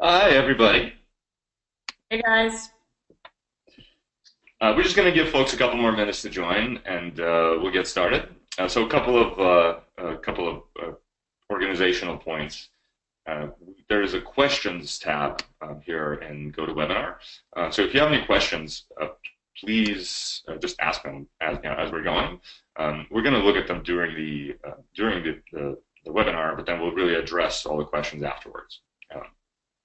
Hi, everybody. Hey guys. We're just going to give folks a couple more minutes to join, and we'll get started. So, a couple of organizational points. Uh, there is a questions tab here in GoToWebinar. So, if you have any questions, please just ask them as we're going. We're going to look at them during the webinar, but then we'll really address all the questions afterwards. Um,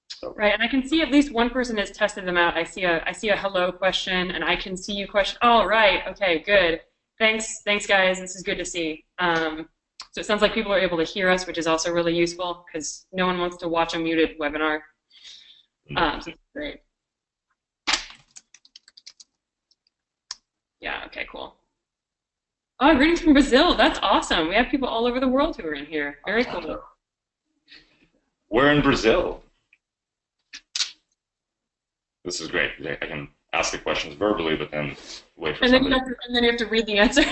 so, Right, and I can see at least one person has tested them out. I see a hello question, and I can see you question. Oh, right. Okay, good. Thanks, guys. This is good to see. So it sounds like people are able to hear us, which is also really useful because no one wants to watch a muted webinar. So that's great. Yeah. Okay. Cool. Oh, greetings from Brazil. That's awesome. We have people all over the world who are in here. Very cool. we're in Brazil. This is great. I can ask the questions verbally, but then wait for And then you somebody. have to, and then you have to read the answer.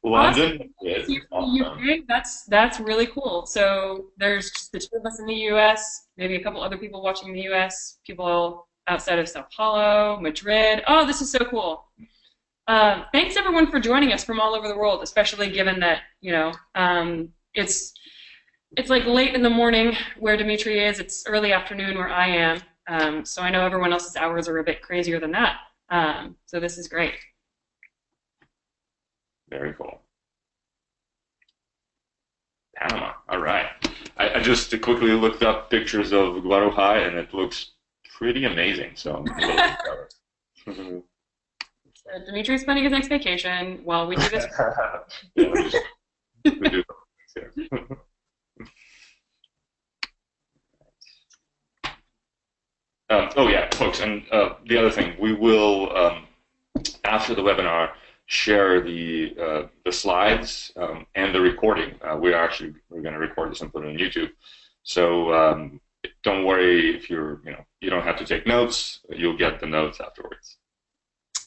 Awesome. London is See from the awesome. UK. That's really cool. So there's just the two of us in the US, maybe a couple other people watching in the US, people outside of Sao Paulo, Madrid. Oh, this is so cool. Thanks everyone for joining us from all over the world, especially given that, it's like late in the morning where Dimitri is. It's early afternoon where I am. So I know everyone else's hours are a bit crazier than that. So this is great. Very cool. Panama. All right. I just quickly looked up pictures of Guarujá, and it looks pretty amazing. So I'm a little bit jealous. So Dimitri's spending his next vacation while we do this. Yeah, let me just quickly do something here. Oh yeah, folks, and the other thing, we will after the webinar share the slides and the recording. We're going to record this and put it on YouTube. So don't worry if you don't have to take notes. You'll get the notes afterwards.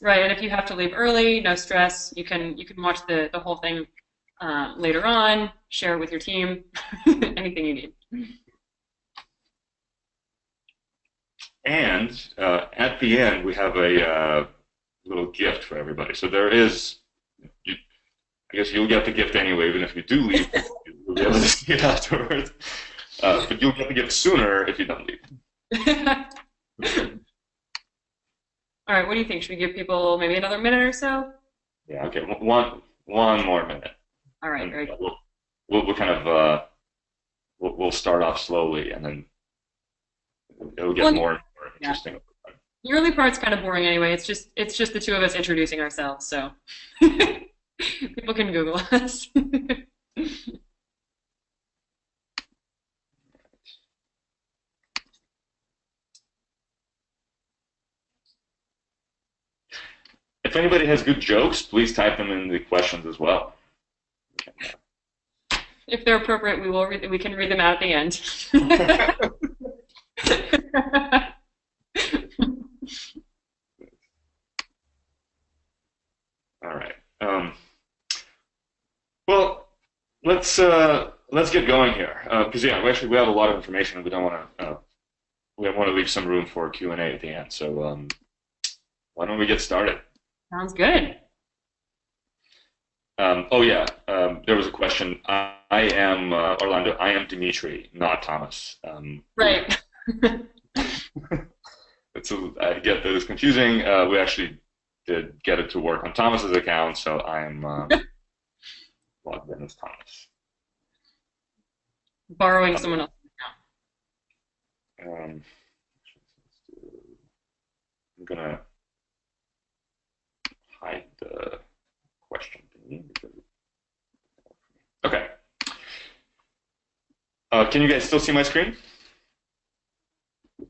Right, and if you have to leave early, no stress. You can watch the whole thing later on. Share it with your team. Anything you need. And at the end, we have a little gift for everybody. So there is, you, I guess you'll get the gift anyway, even if you do leave. You'll be able to see it afterwards. But you'll get the gift sooner if you don't leave. All right, what do you think? Should we give people maybe another minute or so? Yeah. Okay. One more minute, All right, and very good. we'll kind of we'll start off slowly, and then it'll get Well, more and more yeah, interesting. the early part's kind of boring anyway. It's just the two of us introducing ourselves, so people can Google us. If anybody has good jokes, please type them in the questions as well. If they're appropriate, we can read them out at the end. All right. Well, let's get going here because yeah, we have a lot of information, and we want to leave some room for Q&A at the end. So why don't we get started? Sounds good. Oh yeah, there was a question. I am Orlando. I am Dimitri, not Thomas. Right. I get that it's confusing. We actually did get it to work on Thomas's account, so I'm logged in as Thomas. Borrowing someone else. Um, I'm gonna hide the question thingy okay. Can you guys still see my screen? So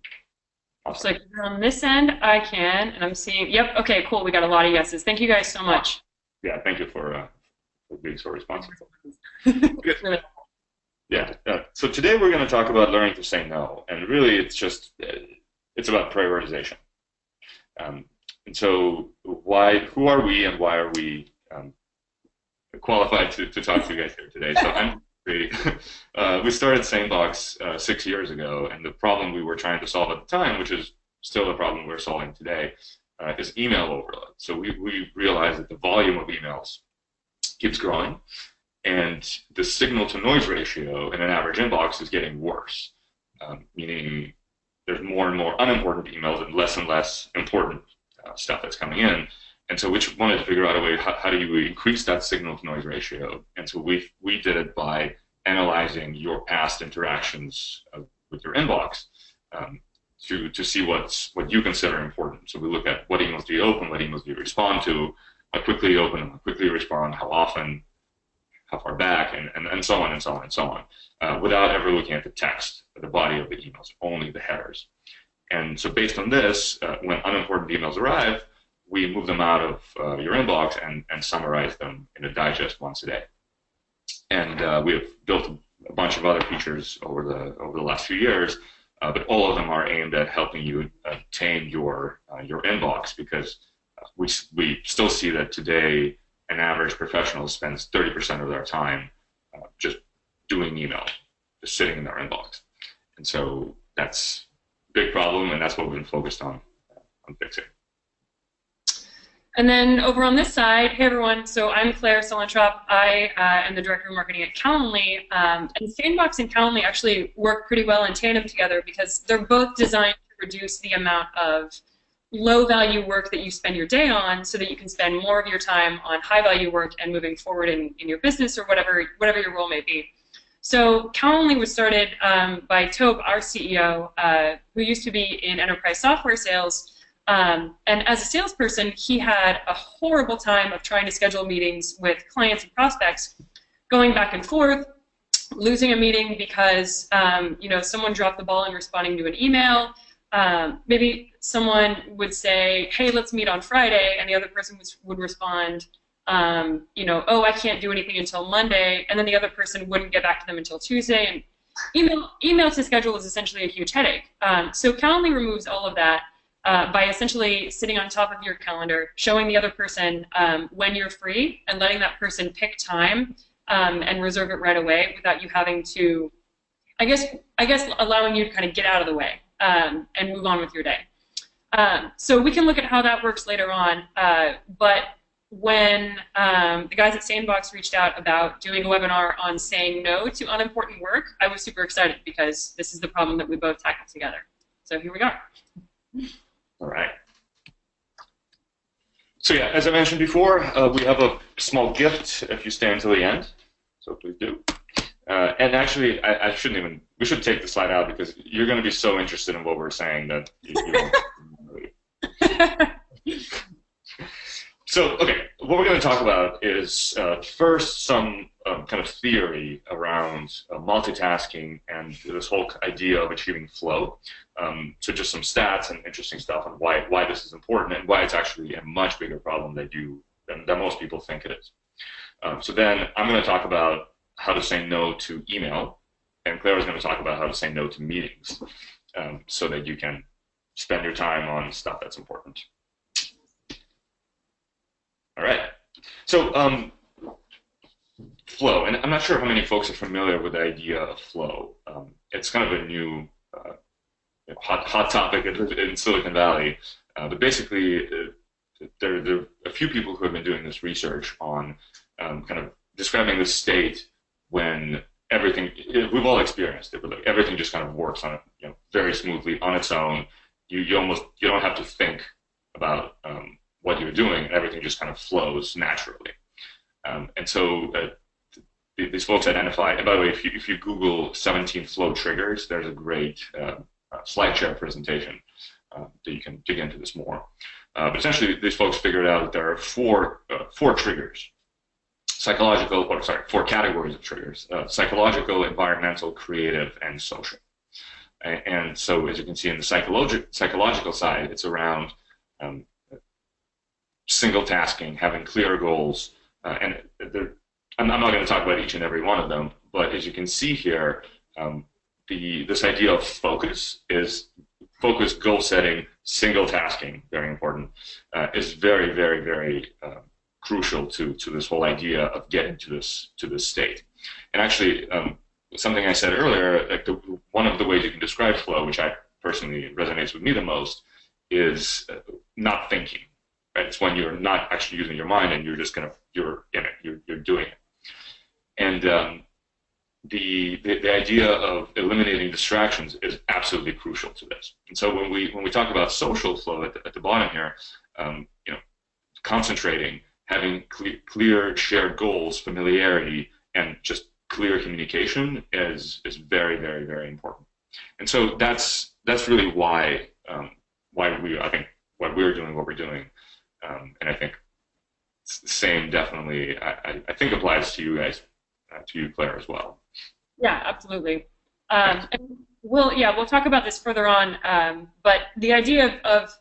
Awesome. if you're on this end, I can, and I'm seeing. Yep. Okay. Cool. We got a lot of yeses. Thank you guys so much. Yeah, thank you for being so responsive. Okay. Really. Yeah. So today we're going to talk about learning to say no, and really it's about prioritization. Um, and so who are we, and why are we qualified to talk to you guys here today? So We, we started SaneBox 6 years ago, and the problem we were trying to solve at the time, which is still the problem we're solving today, is email overload. So we realized that the volume of emails keeps growing, and the signal-to-noise ratio in an average inbox is getting worse, meaning there's more and more unimportant emails and less important stuff that's coming in. And so we wanted to figure out a way, how do you increase that signal-to-noise ratio? And so we did it by analyzing your past interactions with your inbox to see what you consider important. So we look at what emails do you open, what emails do you respond to, how quickly you open, how quickly you respond, how often, how far back, and so on and so on and so on, without ever looking at the text, the body of the emails, only the headers. And so based on this, when unimportant emails arrive, we move them out of your inbox and summarize them in a digest once a day. And we have built a bunch of other features over the last few years, but all of them are aimed at helping you tame your inbox, because we still see that today an average professional spends 30% of their time just doing email, just sitting in their inbox. And so that's a big problem, and that's what we've been focused on fixing. And then over on this side, hey everyone, so I'm Claire Solentrop. I am the Director of Marketing at Calendly, and SaneBox and Calendly actually work pretty well in tandem together, because they're both designed to reduce the amount of low-value work that you spend your day on, so that you can spend more of your time on high-value work and moving forward in your business or whatever your role may be. So Calendly was started by Tobe, our CEO, who used to be in enterprise software sales. And as a salesperson, he had a horrible time of trying to schedule meetings with clients and prospects, going back and forth, losing a meeting because someone dropped the ball in responding to an email. Maybe someone would say, "Hey, let's meet on Friday," and the other person would respond, "Oh, I can't do anything until Monday," and then the other person wouldn't get back to them until Tuesday. And email to schedule is essentially a huge headache. So Calendly removes all of that. By essentially sitting on top of your calendar, showing the other person when you're free, and letting that person pick time and reserve it right away without you having to, I guess allowing you to kind of get out of the way and move on with your day. So we can look at how that works later on, but when the guys at SaneBox reached out about doing a webinar on saying no to unimportant work, I was super excited, because this is the problem that we both tackled together. So here we are. All right. So yeah, as I mentioned before, we have a small gift if you stay until the end. So please do. And actually, we should take the slide out, because you're going to be so interested in what we're saying that you won't. So, okay, what we're going to talk about is first some kind of theory around multitasking and this whole idea of achieving flow. So just some stats and interesting stuff on why this is important, and why it's actually a much bigger problem than most people think it is. So then I'm going to talk about how to say no to email, and Claire is going to talk about how to say no to meetings, so that you can spend your time on stuff that's important. All right. So flow, and I'm not sure how many folks are familiar with the idea of flow. It's kind of a new hot topic in Silicon Valley, but basically there are a few people who have been doing this research on kind of describing the state when everything, we've all experienced it, but like everything just kind of works on it, very smoothly on its own. You don't have to think about what you're doing, and everything just kind of flows naturally. And so these folks identify, and by the way, if you Google 17 flow triggers, there's a great SlideShare presentation that you can dig into this more. But essentially, these folks figured out that there are four triggers. Four categories of triggers: psychological, environmental, creative, and social. And so, as you can see in the psychological side, it's around single tasking, having clear goals, and I'm not going to talk about each and every one of them, but as you can see here, this idea of focus, goal setting, single tasking, very important, is very, very, very crucial to this whole idea of getting to this state. And actually, something I said earlier, like one of the ways you can describe flow, which I personally resonates with me the most, is not thinking. Right? It's when you're not actually using your mind and you're just you're in it, you're doing it. And the idea of eliminating distractions is absolutely crucial to this. And so when we talk about social flow at the bottom here, concentrating, having clear shared goals, familiarity, and just clear communication is very, very, very important. And so that's really why I think what we're doing, what we're doing, and I think the same definitely I think applies to you guys, to you, Claire, as well. Yeah, absolutely. And we'll talk about this further on. But the idea of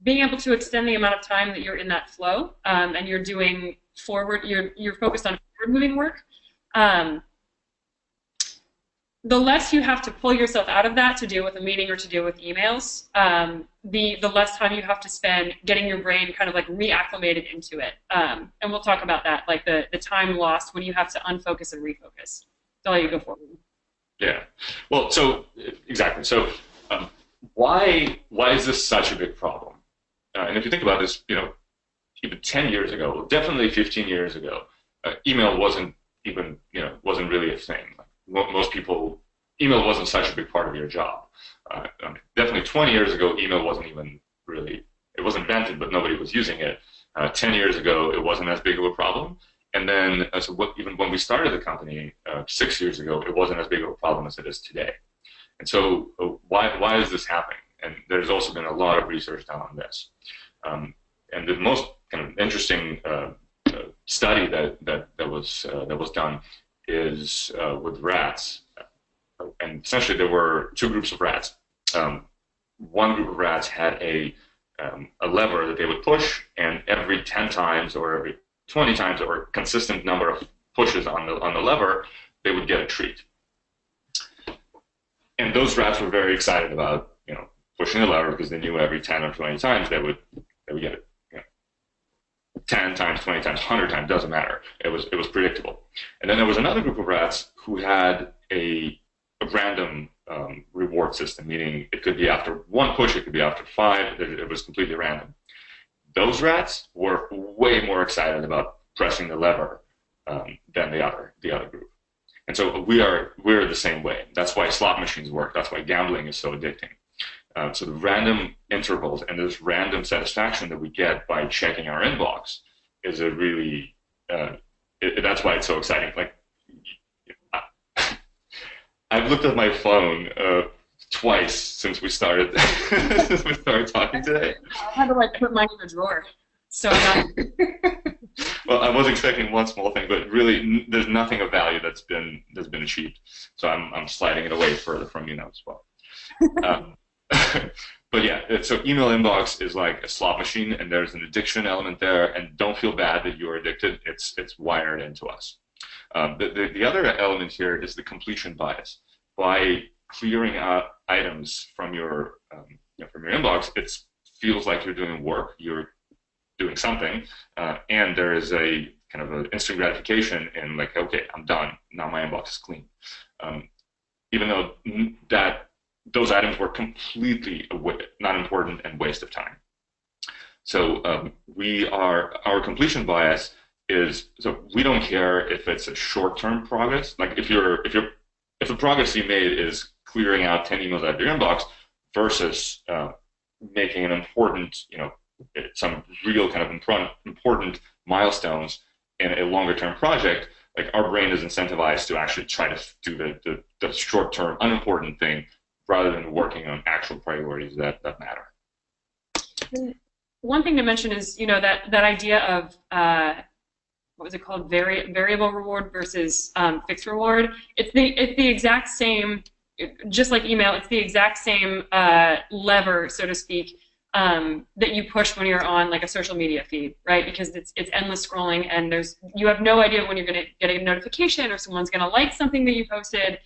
being able to extend the amount of time that you're in that flow, and you're doing you're focused on forward-moving work. The less you have to pull yourself out of that to deal with a meeting or to deal with emails, the less time you have to spend getting your brain kind of like reacclimated into it. And we'll talk about that, like the time lost when you have to unfocus and refocus. So I'll let you go forward. Yeah. Well, so exactly. So why is this such a big problem? And if you think about this, even 10 years ago, definitely 15 years ago, email wasn't really a thing. Most people, email wasn't such a big part of your job. Definitely 20 years ago, email wasn't even really, it was invented, but nobody was using it. 10 years ago, it wasn't as big of a problem. And then, even when we started the company 6 years ago, it wasn't as big of a problem as it is today. And so, why is this happening? And there's also been a lot of research done on this. And the most kind of interesting study that was done is with rats. And essentially, there were two groups of rats. One group of rats had a lever that they would push, and every 10 times or every 20 times or a consistent number of pushes on the lever, they would get a treat. And those rats were very excited about pushing the lever because they knew every 10 or 20 times they would get it. 10 times, 20 times, 100 times, doesn't matter. It was predictable. And then there was another group of rats who had a random reward system, meaning it could be after one push, it could be after 5. It was completely random. Those rats were way more excited about pressing the lever than the other group. And so we're the same way. That's why slot machines work. That's why gambling is so addicting. So the random intervals and this random satisfaction that we get by checking our inbox is a really that's why it's so exciting. Like I've looked at my phone twice since we started talking today. How do I put mine in a drawer? So I'm not. Well, I was expecting one small thing, but really, there's nothing of value that's been achieved. So I'm sliding it away further from you now as well. But yeah, so email inbox is like a slot machine, and there's an addiction element there. And don't feel bad that you're addicted. It's wired into us. The other element here is the completion bias. By clearing out items from your inbox, it feels like you're doing work. You're doing something, and there is a kind of an instant gratification in like, okay, I'm done. Now my inbox is clean. Even though those items were completely not important and waste of time. So our completion bias is, so we don't care if it's a short-term progress. Like if the progress you made is clearing out 10 emails out of your inbox versus making an important, some real kind of important milestones in a longer-term project, like our brain is incentivized to actually try to do the short-term, unimportant thing rather than working on actual priorities that matter. One thing to mention is, that idea of what was it called, variable reward versus fixed reward. It's the exact same, just like email. It's the exact same lever, so to speak, that you push when you're on like a social media feed, right? Because it's endless scrolling, and you have no idea when you're going to get a notification or someone's going to like something that you posted.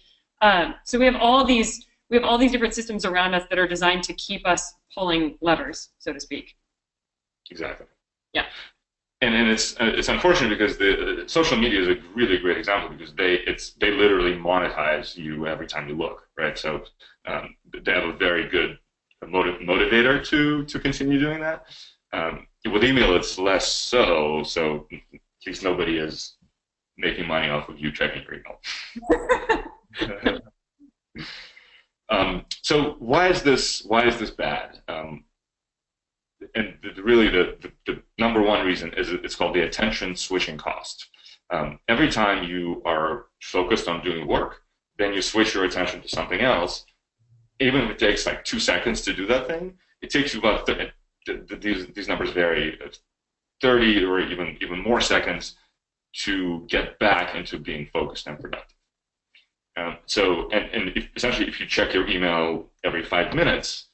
So we have all these different systems around us that are designed to keep us pulling levers, so to speak. Exactly. Yeah. and it's unfortunate because the social media is a really great example because they literally monetize you every time you look, right? So they have a very good motivator to continue doing that. With email, it's less so. So at least nobody is making money off of you checking your email. So why is this bad? And really the number one reason is it's called the attention switching cost. Every time you are focused on doing work, then you switch your attention to something else. Even if it takes like 2 seconds to do that thing, it takes you about these numbers vary, 30 or even more seconds to get back into being focused and productive. Essentially, if you check your email every 5 minutes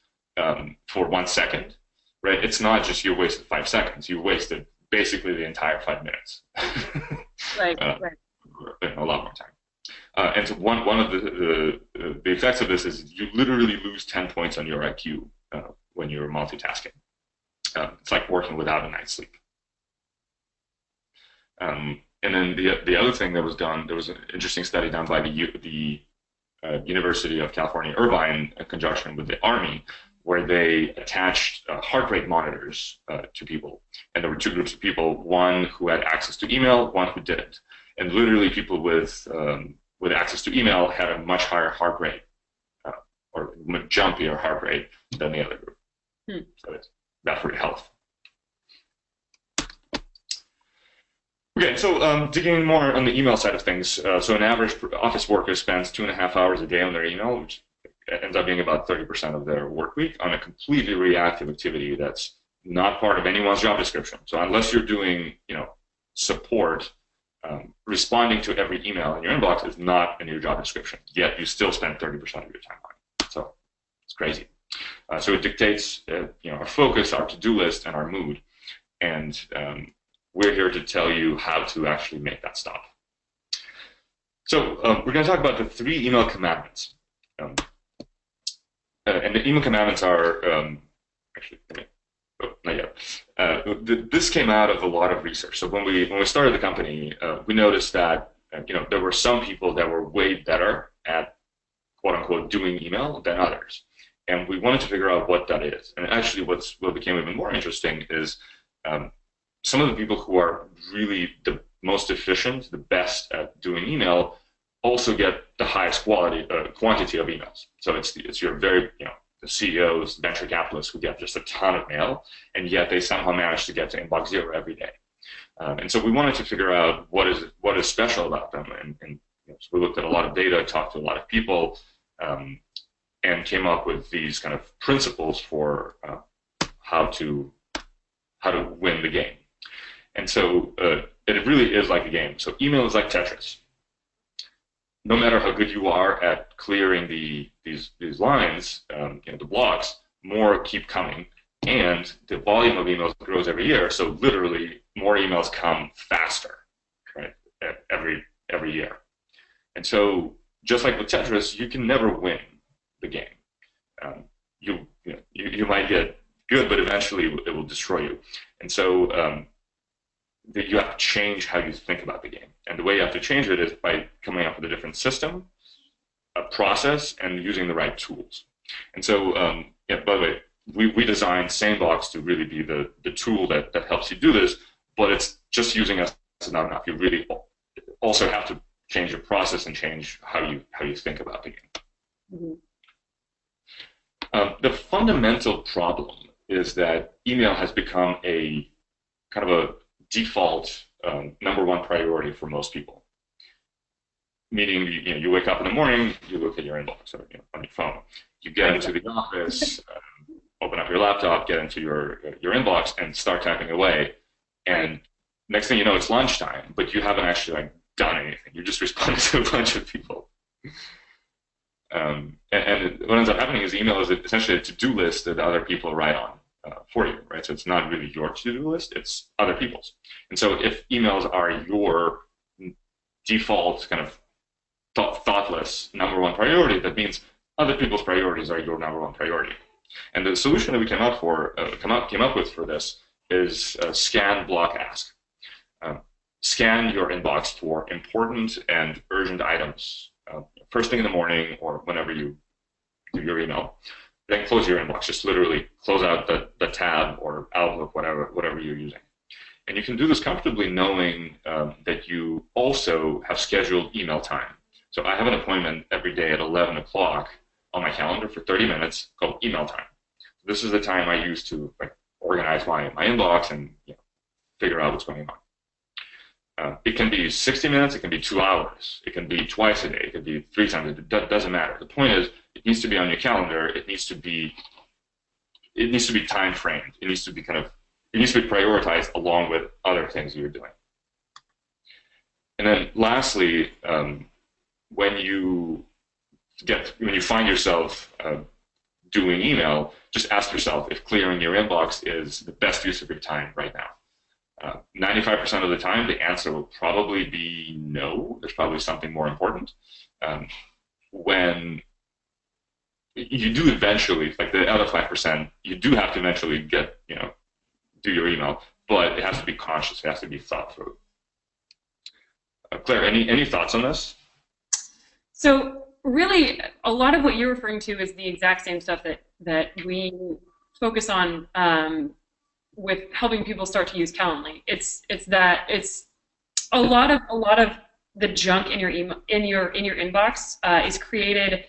for 1 second, right? It's not just you wasted 5 seconds. You wasted basically the entire 5 minutes. Right. A lot more time. And so one of the effects of this is you literally lose 10 points on your IQ when you're multitasking. It's like working without a night's sleep. And then the other thing that was done, there was an interesting study done by the University of California, Irvine, in conjunction with the Army, where they attached heart rate monitors to people. And there were 2 groups of people, one who had access to email, one who didn't. And literally people with access to email had a much higher heart rate or much jumpier heart rate than the other group. So it's bad for your health. Okay, so digging more on the email side of things, so an average office worker spends 2.5 hours a day on their email, which ends up being about 30% of their work week on a completely reactive activity that's not part of anyone's job description. So unless you're doing, support, responding to every email in your inbox is not in your job description. Yet you still spend 30% of your time on it. So it's crazy. So it dictates, our focus, our to-do list, and our mood. And we're here to tell you how to actually make that stop. So we're going to talk about the 3 email commandments. And the email commandments are, not yet. This came out of a lot of research. So when we started the company, we noticed that there were some people that were way better at quote unquote doing email than others, and we wanted to figure out what that is. And actually, what became even more interesting is some of the people who are really the most efficient, the best at doing email, also get the highest quantity of emails. So it's your very, the CEOs, venture capitalists who get just a ton of mail, and yet they somehow manage to get to inbox 0 every day. And so we wanted to figure out what is special about them. And so we looked at a lot of data, talked to a lot of people, and came up with these kind of principles for how to win the game. And so it really is like a game. So email is like Tetris. No matter how good you are at clearing these lines, the blocks, more keep coming, and the volume of emails grows every year. So literally, more emails come faster, right? Every year. And so, just like with Tetris, you can never win the game. You might get good, but eventually it will destroy you. And so you have to change how you think about the game. And the way you have to change it is by coming up with a different system, a process, and using the right tools. And so, by the way, we designed SaneBox to really be the tool that helps you do this, but it's just using us is not enough. You really also have to change your process and change how you think about the game. Mm-hmm. The fundamental problem is that email has become a kind of a default number one priority for most people. Meaning, you wake up in the morning, you look at your inbox or on your phone. You get into the office, open up your laptop, get into your inbox, and start typing away. And next thing you know, it's lunchtime, but you haven't actually done anything. You just responded to a bunch of people. And what ends up happening is email is essentially a to-do list that other people write on for you, right? So it's not really your to-do list, it's other people's. And so if emails are your default kind of thoughtless number one priority, that means other people's priorities are your number one priority. And the solution that we came up with for this is scan, block, ask. scan your inbox for important and urgent items first thing in the morning or whenever you do your email. Then close your inbox. Just literally close out the tab or Outlook, whatever you're using. And you can do this comfortably knowing that you also have scheduled email time. So I have an appointment every day at 11 o'clock on my calendar for 30 minutes called email time. So this is the time I use to organize my inbox and figure out what's going on. It can be 60 minutes, it can be 2 hours, it can be twice a day, it can be 3 times a day. It doesn't matter. The point is, it needs to be on your calendar. It needs to be time framed. It needs to be prioritized along with other things you're doing. And then lastly, when you find yourself doing email, just ask yourself if clearing your inbox is the best use of your time right now. 95% of the time, the answer will probably be no. There's probably something more important. When you do eventually, like the other 5%, you do have to eventually do your email, but it has to be conscious. It has to be thought through. Claire, any thoughts on this? So really, a lot of what you're referring to is the exact same stuff that we focus on with helping people start to use Calendly. It's a lot of the junk in your email in your inbox is created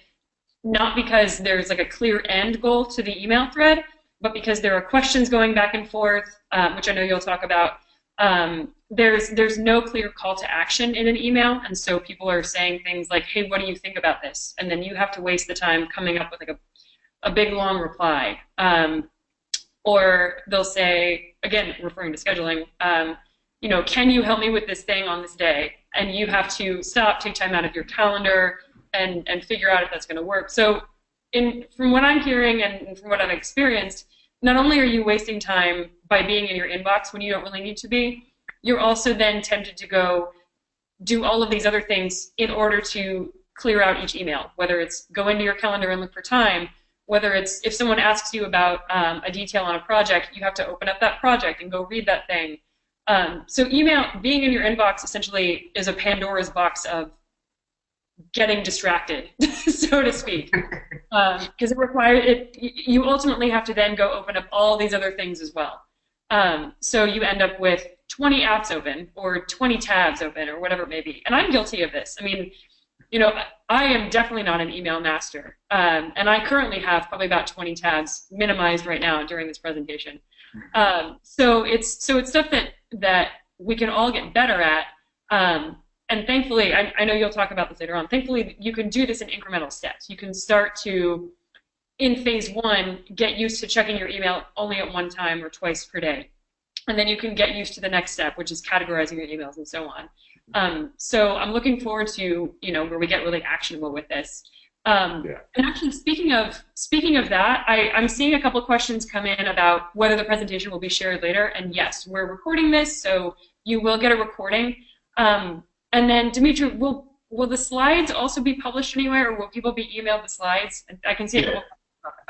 not because there's like a clear end goal to the email thread, but because there are questions going back and forth, which I know you'll talk about. There's no clear call to action in an email, and so people are saying things like, "Hey, what do you think about this?" And then you have to waste the time coming up with like a big long reply. Or they'll say, again, referring to scheduling, can you help me with this thing on this day? And you have to stop, take time out of your calendar, and figure out if that's going to work. So from what I'm hearing and from what I've experienced, not only are you wasting time by being in your inbox when you don't really need to be, you're also then tempted to go do all of these other things in order to clear out each email, whether it's go into your calendar and look for time, whether it's if someone asks you about a detail on a project, you have to open up that project and go read that thing. So email, being in your inbox essentially is a Pandora's box of getting distracted, so to speak, because it requires it. You ultimately have to then go open up all these other things as well. So you end up with 20 apps open or 20 tabs open or whatever it may be. And I'm guilty of this. I mean, I am definitely not an email master, and I currently have probably about 20 tabs minimized right now during this presentation. So it's stuff that we can all get better at. And thankfully, I know you'll talk about this later on, thankfully you can do this in incremental steps. You can start to, in phase 1, get used to checking your email only at 1 time or twice per day. And then you can get used to the next step, which is categorizing your emails and so on. So I'm looking forward to, where we get really actionable with this. And actually, speaking of that, I'm seeing a couple of questions come in about whether the presentation will be shared later. And yes, we're recording this, so you will get a recording. And then, Dimitri, will the slides also be published anywhere, or will people be emailed the slides? I can see a couple.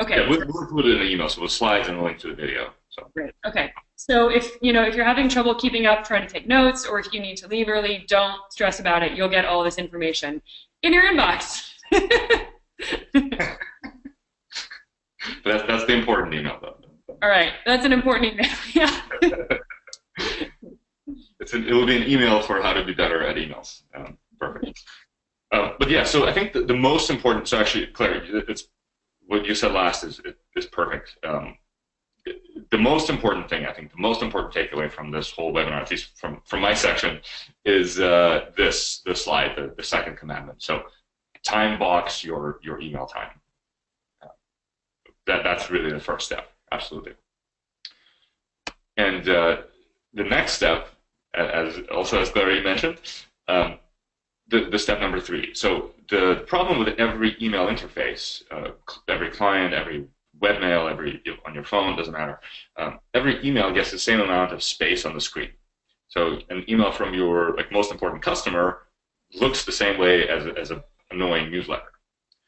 Okay. Yeah, we'll include it in an email, so with slides and a link to the video. So. Great. Okay. So if you're having trouble keeping up, trying to take notes, or if you need to leave early, don't stress about it. You'll get all this information in your inbox. That's the important email, though. All right, that's an important email. Yeah. It will be an email for how to be better at emails. Perfect. But yeah, so I think the most important. So actually, Claire, it's what you said last is perfect. The most important thing, I think, the most important takeaway from this whole webinar, at least from my section, is this slide, the second commandment. So, time box your email time. That's really the first step, absolutely. And the next step, as Claire mentioned, the step number 3. So the problem with every email interface, every client, every webmail, on your phone, doesn't matter. Every email gets the same amount of space on the screen. So an email from your most important customer looks the same way as an annoying newsletter.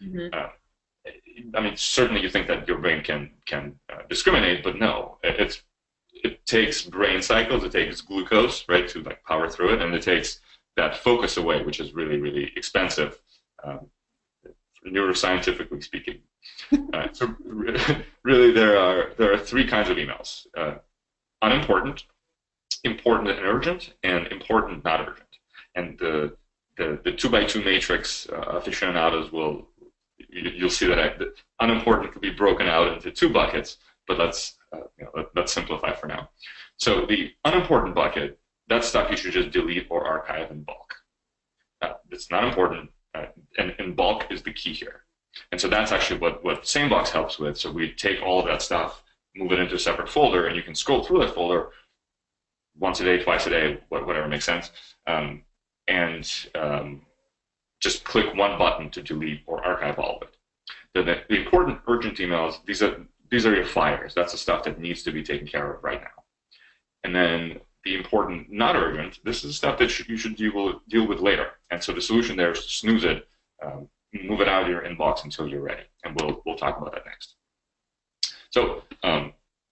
Mm-hmm. I mean, certainly you think that your brain can discriminate, but no, it takes brain cycles, it takes glucose, right, to like power through it, and it takes that focus away, which is really, really expensive, neuroscientifically speaking. So really, there are three kinds of emails: unimportant, important and urgent, and important not urgent. And the 2x2 matrix aficionados you'll see that unimportant could be broken out into two buckets, but let's simplify for now. So the unimportant bucket, that's stuff you should just delete or archive in bulk. It's not important, and in bulk is the key here. And so that's actually what SaneBox helps with. So we take all of that stuff, move it into a separate folder, and you can scroll through that folder once a day, twice a day, whatever makes sense, and just click one button to delete or archive all of it. The important urgent emails, these are your fires. That's the stuff that needs to be taken care of right now. And then the important not urgent, this is stuff that you should deal with later. And so the solution there is to snooze it, move it out of your inbox until you're ready. And we'll talk about that next. So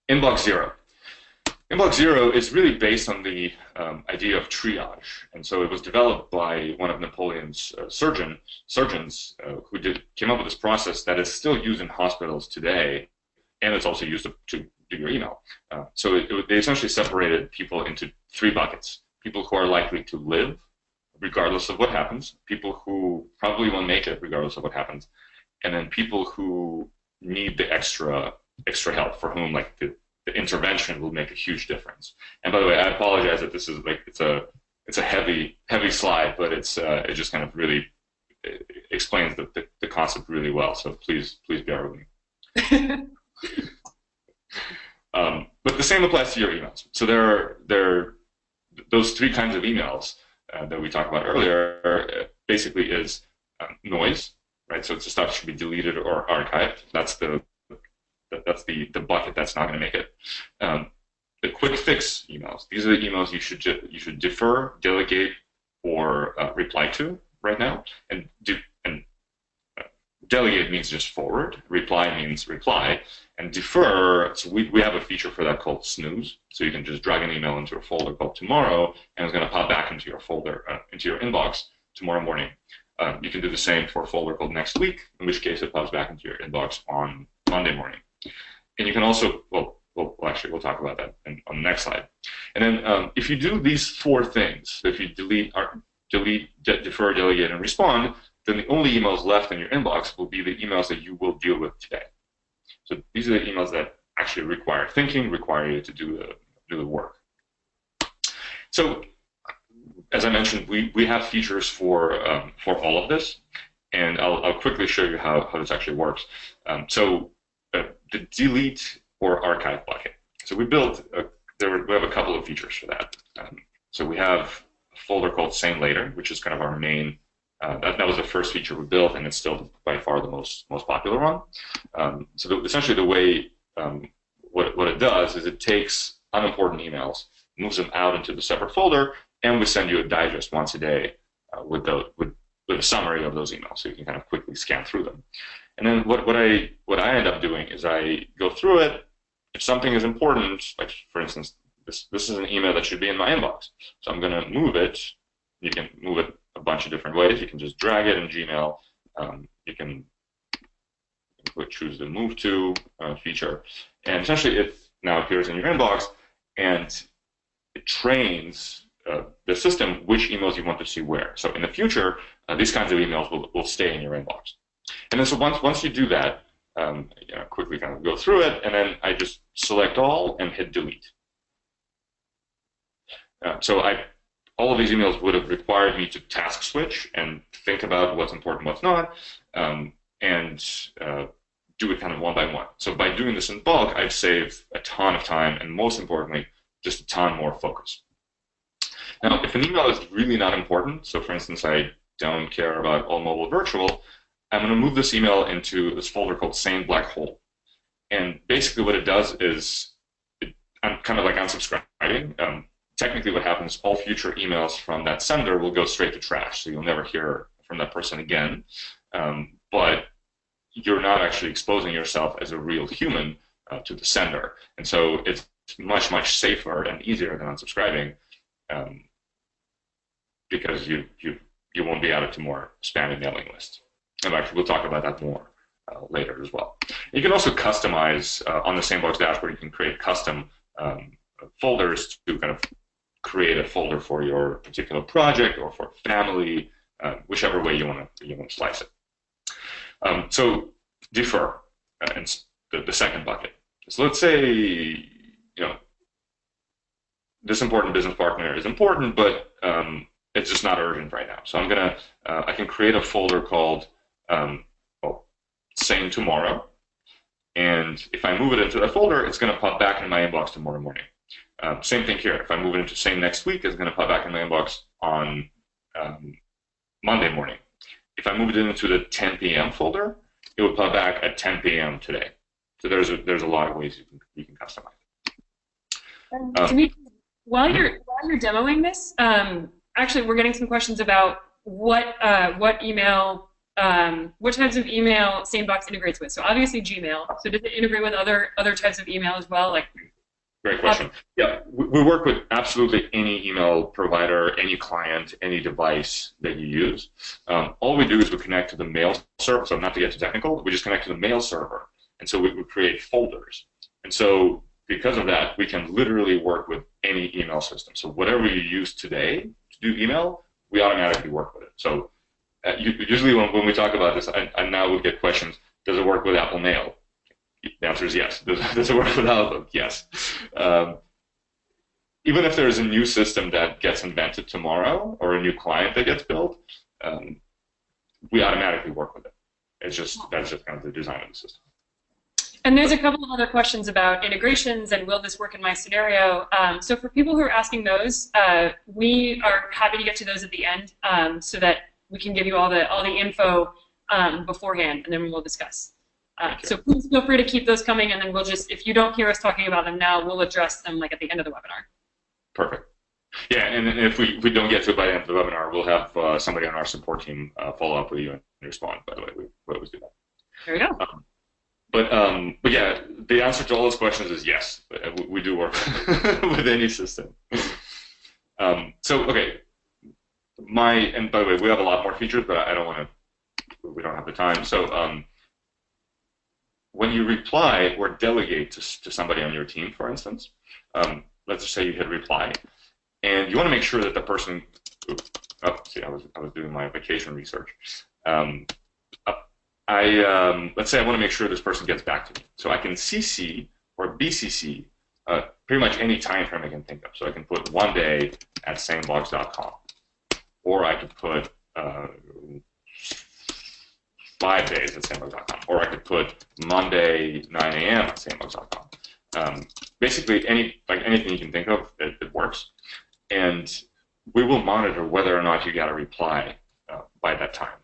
inbox zero. Inbox zero is really based on the idea of triage. And so it was developed by one of Napoleon's surgeons who came up with this process that is still used in hospitals today, and it's also used to do your email. So they essentially separated people into three buckets: people who are likely to live regardless of what happens, people who probably won't make it regardless of what happens, and then people who need the extra help, for whom like the intervention will make a huge difference. And by the way, I apologize that this is like it's a heavy slide, but it just kind of really explains the concept really well. So please bear with me. But the same applies to your emails. So there are those three kinds of emails that we talked about earlier. Basically, is noise, right? So it's the stuff that should be deleted or archived. That's the bucket that's not going to make it. The quick fix emails. These are the emails you should defer, delegate, or reply to right now. And delegate means just forward. Reply means reply. And defer, so we have a feature for that called snooze. So you can just drag an email into a folder called tomorrow, and it's going to pop back into your folder, into your inbox tomorrow morning. You can do the same for a folder called next week, in which case it pops back into your inbox on Monday morning. And you can also, actually, we'll talk about that on the next slide. And then if you do these four things, if you delete, defer, delegate, and respond, then the only emails left in your inbox will be the emails that you will deal with today. So these are the emails that actually require thinking, require you to do the work. So as I mentioned, we have features for all of this, and I'll quickly show you how this actually works. The delete or archive bucket. So we built we have a couple of features for that. So we have a folder called Sane Later, which is kind of our main. That was the first feature we built, and it's still by far the most popular one. Essentially the way what it does is it takes unimportant emails, moves them out into the separate folder, and we send you a digest once a day with a summary of those emails, so you can kind of quickly scan through them. And then what I end up doing is I go through it. If something is important, like for instance, this is an email that should be in my inbox, so I'm going to move it. You can move it a bunch of different ways. You can just drag it in Gmail. You can choose the Move To feature, and essentially it now appears in your inbox, and it trains the system which emails you want to see where. So in the future, these kinds of emails will stay in your inbox. And then so once you do that, quickly kind of go through it, and then I just select all and hit delete. All of these emails would have required me to task switch and think about what's important, what's not, and do it kind of one by one. So by doing this in bulk, I've saved a ton of time, and most importantly, just a ton more focus. Now, if an email is really not important, so for instance, I don't care about all mobile virtual, I'm going to move this email into this folder called Sane Black Hole. And basically what it does is, I'm kind of like unsubscribing. Technically what happens, all future emails from that sender will go straight to trash, so you'll never hear from that person again. But you're not actually exposing yourself as a real human to the sender. And so it's much, much safer and easier than unsubscribing, because you won't be added to more spam mailing lists. And actually, we'll talk about that more later as well. You can also customize on the Sanebox dashboard. You can create custom folders to kind of create a folder for your particular project or for family, whichever way you want to slice it. So defer, and the second bucket. So let's say this important business partner is important, but it's just not urgent right now. So I can create a folder called Sane Tomorrow, and if I move it into that folder, it's going to pop back in my inbox tomorrow morning. Same thing here. If I move it into Sane Next Week, it's going to pop back in my inbox on Monday morning. If I move it into the 10 p.m. folder, it will pop back at 10 p.m. today. So there's a lot of ways you can customize it. While you're demoing this, actually, we're getting some questions about what email, what types of email SaneBox integrates with. So obviously Gmail. So does it integrate with other types of email as well? Great question. Yeah, we work with absolutely any email provider, any client, any device that you use. All we do is we connect to the mail server. So not to get too technical, we just connect to the mail server. And so we create folders. And so because of that, we can literally work with any email system. So whatever you use today to do email, we automatically work with it. So usually when we talk about this, I now would get questions, does it work with Apple Mail? The answer is yes. Does it work with Outlook? Yes. Even if there's a new system that gets invented tomorrow or a new client that gets built, we automatically work with it. That's just kind of the design of the system. And there's a couple of other questions about integrations and will this work in my scenario. So for people who are asking those, we are happy to get to those at the end so that we can give you all the info beforehand, and then we'll discuss. So please feel free to keep those coming, and then we'll just, if you don't hear us talking about them now, we'll address them at the end of the webinar. Perfect. Yeah, and if we don't get to it by the end of the webinar, we'll have somebody on our support team follow up with you and respond. By the way, we always do that. There we go. But yeah, the answer to all those questions is yes. We do work with any system. So okay, and by the way, we have a lot more features, but we don't have the time. So when you reply or delegate to somebody on your team, for instance, let's just say you hit reply, and you want to make sure that the person. I was doing my vacation research. Let's say I want to make sure this person gets back to me, so I can CC or BCC pretty much any time frame I can think of. So I can put one day at sanebox.com, or I could put 5 days at sanebox.com, or I could put Monday 9 a.m. at sanebox.com. Basically, anything you can think of, it works, and we will monitor whether or not you get a reply by that time.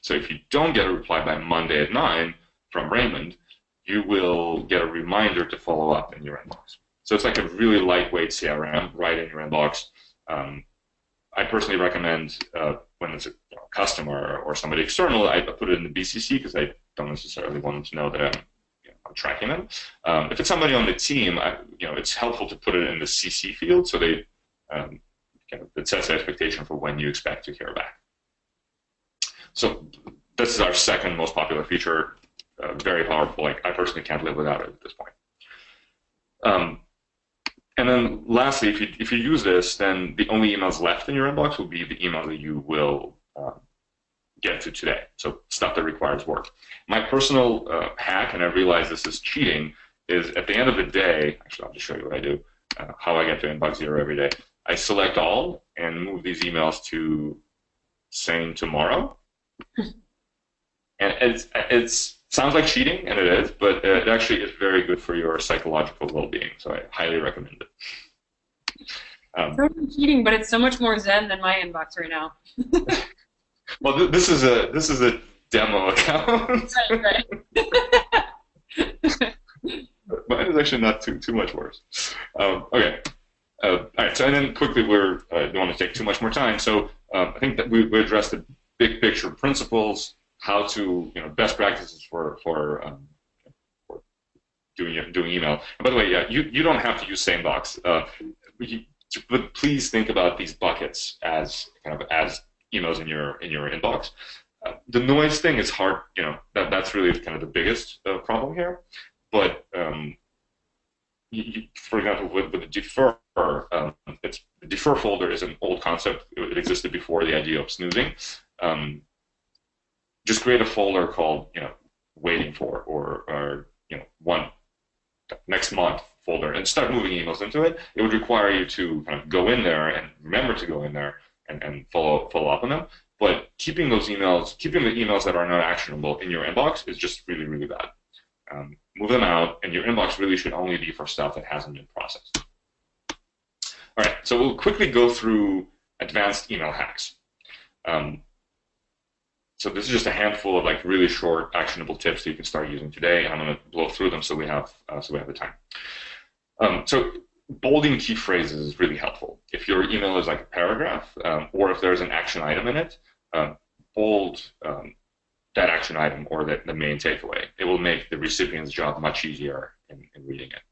So if you don't get a reply by Monday at 9 from Raymond, you will get a reminder to follow up in your inbox. So it's like a really lightweight CRM right in your inbox. I personally recommend when it's a customer or somebody external, I put it in the BCC because I don't necessarily want them to know that I'm tracking them. If it's somebody on the team, it's helpful to put it in the CC field so they it sets the expectation for when you expect to hear back. So this is our second most popular feature, very powerful. I personally can't live without it at this point. And then lastly, if you use this, then the only emails left in your inbox will be the email that you will get to today. So stuff that requires work. My personal hack, and I realize this is cheating, is at the end of the day, actually I'll just show you what I do, how I get to inbox 0 every day. I select all and move these emails to Sane Tomorrow. And it sounds like cheating, and it is, but it actually is very good for your psychological well-being, so I highly recommend it. It's cheating, but it's so much more zen than my inbox right now. Well, this is a demo account. Right. Mine is actually not too much worse. Okay. All right. So, and then quickly, don't want to take too much more time. So, I think that we addressed the big picture principles, how to best practices for doing email. And by the way, yeah, you don't have to use SaneBox, but please think about these buckets as kind of as emails in your inbox. The noise thing is hard, that's really kind of the biggest problem here. But for example, with the defer, the defer folder is an old concept. It existed before the idea of snoozing. Just create a folder called waiting for or one next month folder and start moving emails into it. It would require you to kind of go in there and remember to go in there and follow up on them. But keeping the emails that are not actionable in your inbox is just really, really bad. Move them out, and your inbox really should only be for stuff that hasn't been processed. All right, so we'll quickly go through advanced email hacks. So this is just a handful of really short, actionable tips that you can start using today, and I'm going to blow through them so we have the time. So bolding key phrases is really helpful. If your email is like a paragraph, or if there's an action item in it, bold that action item or the main takeaway. It will make the recipient's job much easier in reading it.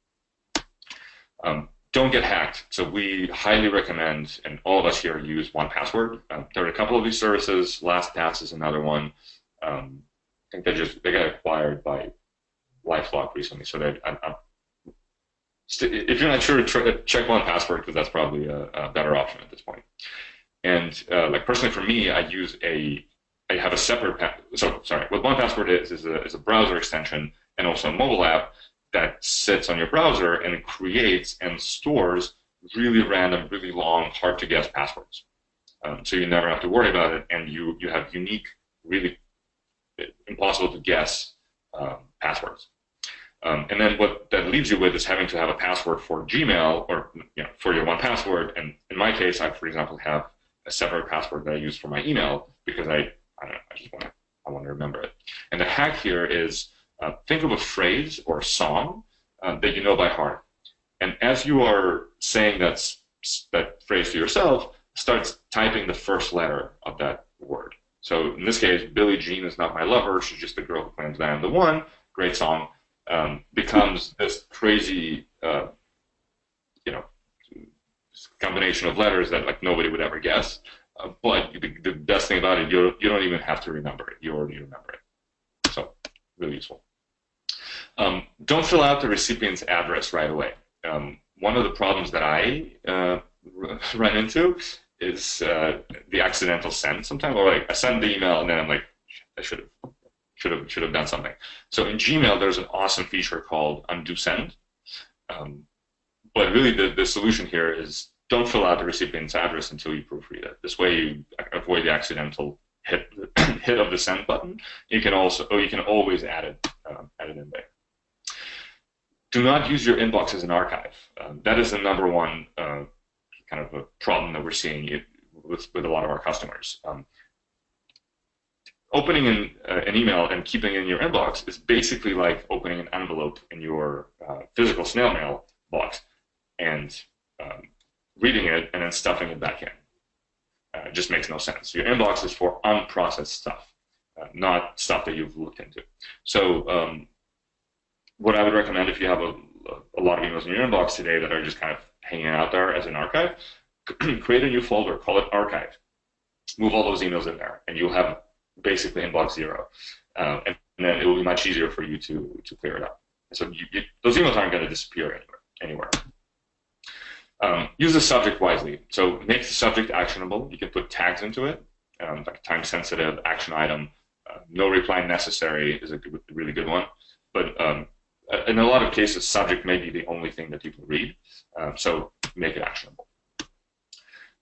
Don't get hacked. So we highly recommend, and all of us here use 1Password. There are a couple of these services. LastPass is another one. I think they got acquired by LifeLock recently. So if you're not sure, check 1Password because that's probably a better option at this point. And personally for me, I have a separate. What 1Password is a browser extension and also a mobile app that sits on your browser and it creates and stores really random, really long, hard to guess passwords. So you never have to worry about it, and you have unique, really impossible to guess passwords. And then what that leaves you with is having to have a password for Gmail or for your 1Password. And in my case, I, for example, have a separate password that I use for my email because I want to remember it. And the hack here is think of a phrase or a song that you know by heart. And as you are saying that phrase to yourself, start typing the first letter of that word. So in this case, Billie Jean is not my lover. She's just a girl who claims that I'm the one. Great song. Becomes this crazy, combination of letters that nobody would ever guess. But the best thing about it, you don't even have to remember it. You already remember it. So really useful. Don't fill out the recipient's address right away. One of the problems that I run into is the accidental send sometimes, or I send the email and then I'm like, I should have done something. So in Gmail, there's an awesome feature called undo send. But really the solution here is don't fill out the recipient's address until you proofread it. This way you avoid the accidental hit of the send button. You can always add it in there. Do not use your inbox as an archive. That is the number one kind of a problem that we're seeing with a lot of our customers. Opening an email and keeping it in your inbox is basically like opening an envelope in your physical snail mail box and reading it and then stuffing it back in. It just makes no sense. Your inbox is for unprocessed stuff, not stuff that you've looked into. So what I would recommend if you have a lot of emails in your inbox today that are just kind of hanging out there as an archive, create a new folder, call it archive. Move all those emails in there, and you'll have basically inbox zero. And then it will be much easier for you to clear it up. So those emails aren't going to disappear anywhere. Use the subject wisely. So make the subject actionable. You can put tags into it, like time-sensitive, action item, no reply necessary is a really good one. But in a lot of cases, subject may be the only thing that people read, so make it actionable.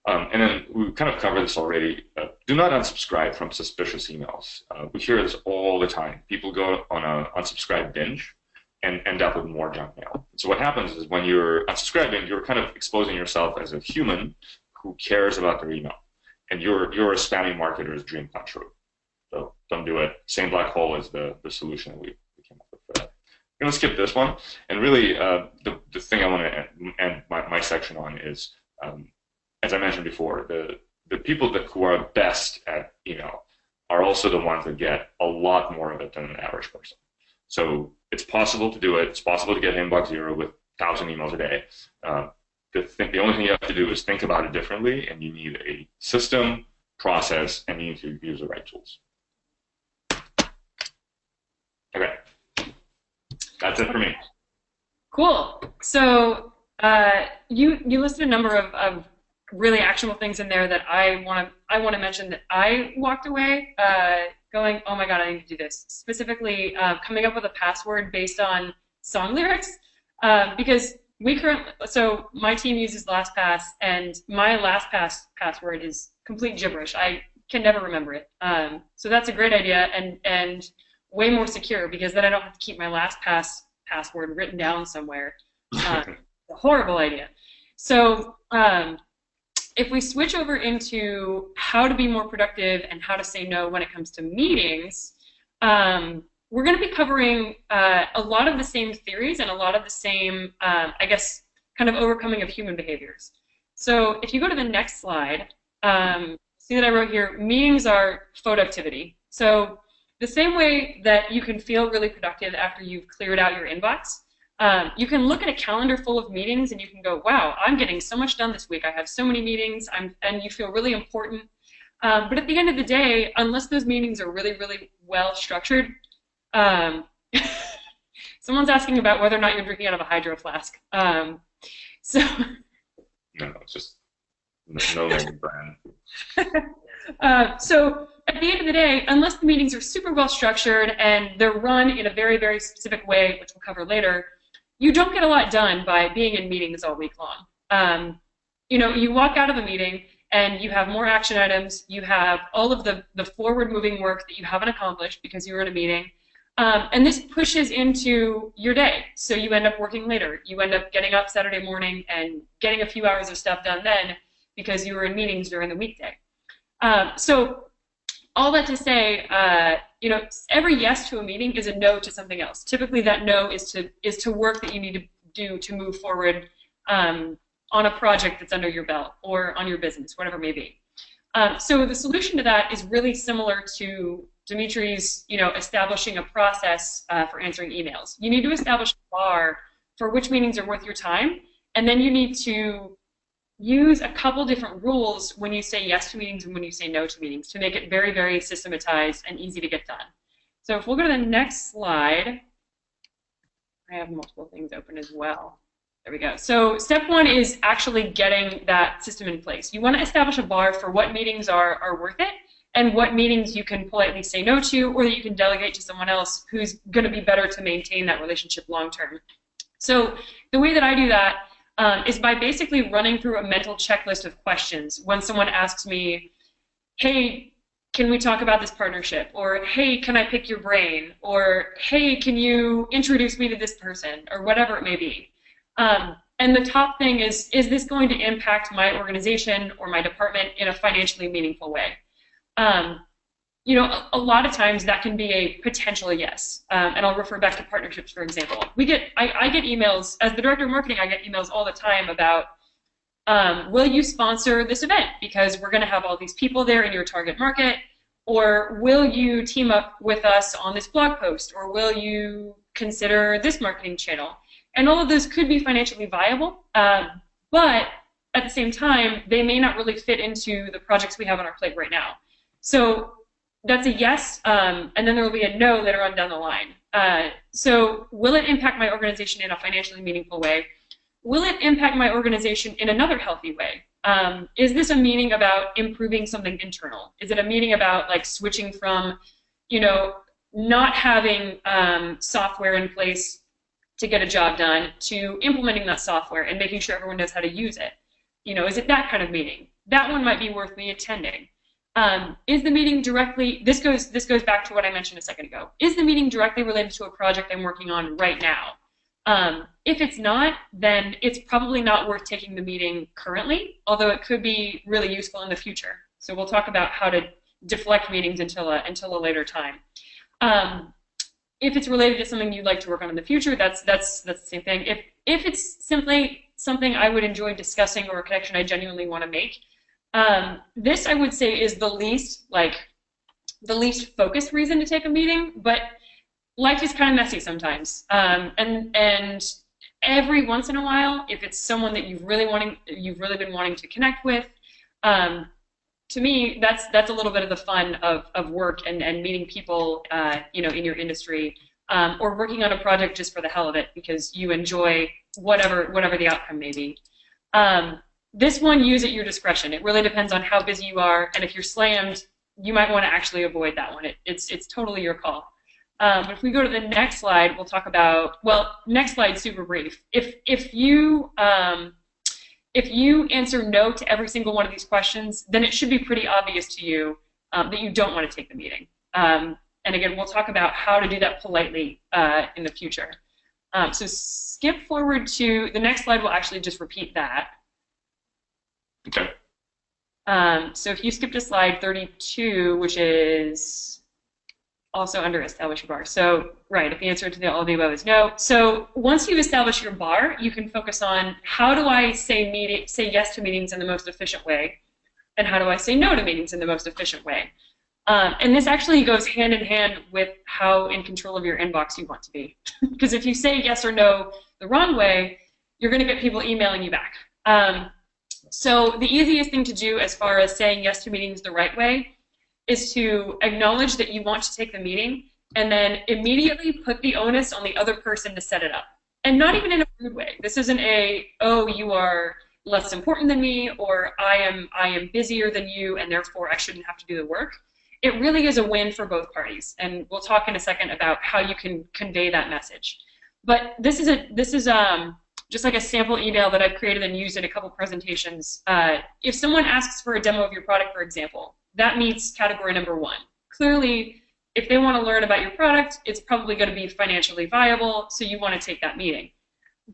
And then we kind of covered this already. Do not unsubscribe from suspicious emails. We hear this all the time. People go on an unsubscribe binge and end up with more junk mail. So what happens is when you're unsubscribing, you're kind of exposing yourself as a human who cares about their email. And you're a spamming marketer's dream come true. So don't do it. SaneBlackHole is the solution that we came up with for that. I'm going to skip this one. And really, the thing I want to end my section on is, as I mentioned before, the people who are best at email are also the ones that get a lot more of it than an average person. So it's possible to do it. It's possible to get inbox zero with 1,000 emails a day. The only thing you have to do is think about it differently, and you need a system, process, and you need to use the right tools. Okay, that's it for me. Cool. So you listed a number of really actionable things in there that I want to mention that I walked away going, oh my God, I need to do this. Specifically, coming up with a password based on song lyrics, because so my team uses LastPass, and my LastPass password is complete gibberish. I can never remember it. So that's a great idea, and way more secure, because then I don't have to keep my LastPass password written down somewhere. A horrible idea. So if we switch over into how to be more productive and how to say no when it comes to meetings, we're going to be covering a lot of the same theories and a lot of the same, I guess, kind of overcoming of human behaviors. So if you go to the next slide, see that I wrote here, meetings are productivity. So the same way that you can feel really productive after you've cleared out your inbox, you can look at a calendar full of meetings and you can go, wow, I'm getting so much done this week. I have so many meetings, and you feel really important. But at the end of the day, unless those meetings are really, really well structured, someone's asking about whether or not you're drinking out of a hydro flask. So No, it's just no name brand. So at the end of the day, unless the meetings are super well structured and they're run in a very, very specific way, which we'll cover later, you don't get a lot done by being in meetings all week long. You walk out of a meeting and you have more action items, you have all of the forward-moving work that you haven't accomplished because you were in a meeting, and this pushes into your day. So you end up working later. You end up getting up Saturday morning and getting a few hours of stuff done then because you were in meetings during the weekday. So all that to say, every yes to a meeting is a no to something else. Typically, that no is to work that you need to do to move forward on a project that's under your belt or on your business, whatever it may be. So the solution to that is really similar to Dimitri's, establishing a process for answering emails. You need to establish a bar for which meetings are worth your time, and then you need to use a couple different rules when you say yes to meetings and when you say no to meetings to make it very, very systematized and easy to get done. So if we'll go to the next slide, I have multiple things open as well. There we go. So step one is actually getting that system in place. You want to establish a bar for what meetings are worth it and what meetings you can politely say no to, or that you can delegate to someone else who's going to be better to maintain that relationship long term. So the way that I do that is by basically running through a mental checklist of questions when someone asks me, hey, can we talk about this partnership? Or, hey, can I pick your brain? Or, hey, can you introduce me to this person? Or whatever it may be. And the top thing is this going to impact my organization or my department in a financially meaningful way? A lot of times that can be a potential yes. And I'll refer back to partnerships, for example. I get emails, as the director of marketing, I get emails all the time about, will you sponsor this event? Because we're going to have all these people there in your target market. Or will you team up with us on this blog post? Or will you consider this marketing channel? And all of those could be financially viable, but at the same time, they may not really fit into the projects we have on our plate right now. So that's a yes, and then there will be a no later on down the line. So will it impact my organization in a financially meaningful way? Will it impact my organization in another healthy way? Is this a meeting about improving something internal? Is it a meeting about like switching from, not having software in place to get a job done to implementing that software and making sure everyone knows how to use it? Is it that kind of meeting? That one might be worth me attending. Is the meeting directly, this goes back to what I mentioned a second ago, is the meeting directly related to a project I'm working on right now? If it's not, then it's probably not worth taking the meeting currently, although it could be really useful in the future. So we'll talk about how to deflect meetings until a later time. If it's related to something you'd like to work on in the future, that's the same thing. If it's simply something I would enjoy discussing or a connection I genuinely want to make, this I would say is the least focused reason to take a meeting, but life is kind of messy sometimes, and every once in a while, if it's someone that you've really been wanting to connect with, um, to me, that's a little bit of the fun of work and meeting people, in your industry, or working on a project just for the hell of it because you enjoy whatever the outcome may be. This one, use at your discretion. It really depends on how busy you are, and if you're slammed, you might want to actually avoid that one. It's totally your call. But if we go to the next slide, we'll talk about, well, next slide, super brief. If you answer no to every single one of these questions, then it should be pretty obvious to you that you don't want to take the meeting. And again, we'll talk about how to do that politely in the future. So skip forward to the next slide. We'll actually just repeat that. Okay. So if you skip to slide 32, which is also under establish your bar. So, right, if the answer to all of the above is no. So once you've established your bar, you can focus on how do I say yes to meetings in the most efficient way, and how do I say no to meetings in the most efficient way. And this actually goes hand in hand with how in control of your inbox you want to be. Because if you say yes or no the wrong way, you're going to get people emailing you back. So the easiest thing to do as far as saying yes to meetings the right way is to acknowledge that you want to take the meeting and then immediately put the onus on the other person to set it up. And not even in a rude way. This isn't oh, you are less important than me, or I am busier than you and therefore I shouldn't have to do the work. It really is a win for both parties. And we'll talk in a second about how you can convey that message. But this is just like a sample email that I've created and used in a couple presentations. If someone asks for a demo of your product, for example, that meets category number 1. Clearly, if they want to learn about your product, it's probably going to be financially viable, so you want to take that meeting.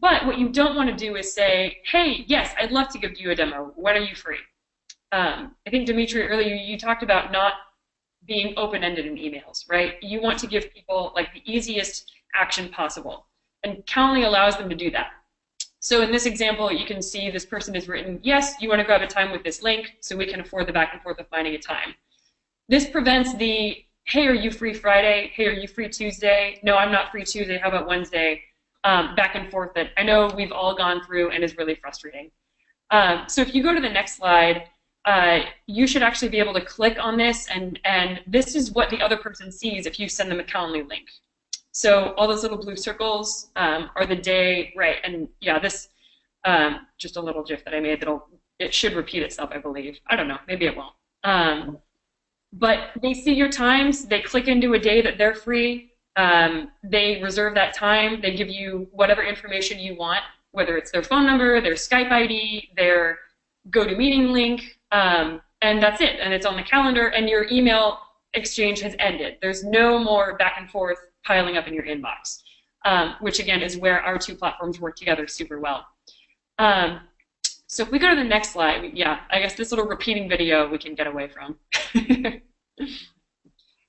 But what you don't want to do is say, hey, yes, I'd love to give you a demo. When are you free? I think, Dimitri, earlier you talked about not being open-ended in emails, right? You want to give people like the easiest action possible. And Calendly allows them to do that. So in this example, you can see this person has written, yes, you want to grab a time with this link so we can afford the back and forth of finding a time. This prevents the, hey, are you free Friday? Hey, are you free Tuesday? No, I'm not free Tuesday. How about Wednesday? Back and forth that I know we've all gone through and is really frustrating. So if you go to the next slide, you should actually be able to click on this, and this is what the other person sees if you send them a Calendly link. So all those little blue circles are the day, right? And yeah, this just a little GIF that I made it should repeat itself, I believe. I don't know, maybe it won't. But they see your times, they click into a day that they're free, they reserve that time, they give you whatever information you want, whether it's their phone number, their Skype ID, their GoToMeeting link, and that's it. And it's on the calendar, and your email exchange has ended. There's no more back and forth piling up in your inbox, which again is where our two platforms work together super well. So if we go to the next slide, yeah, I guess this little repeating video we can get away from.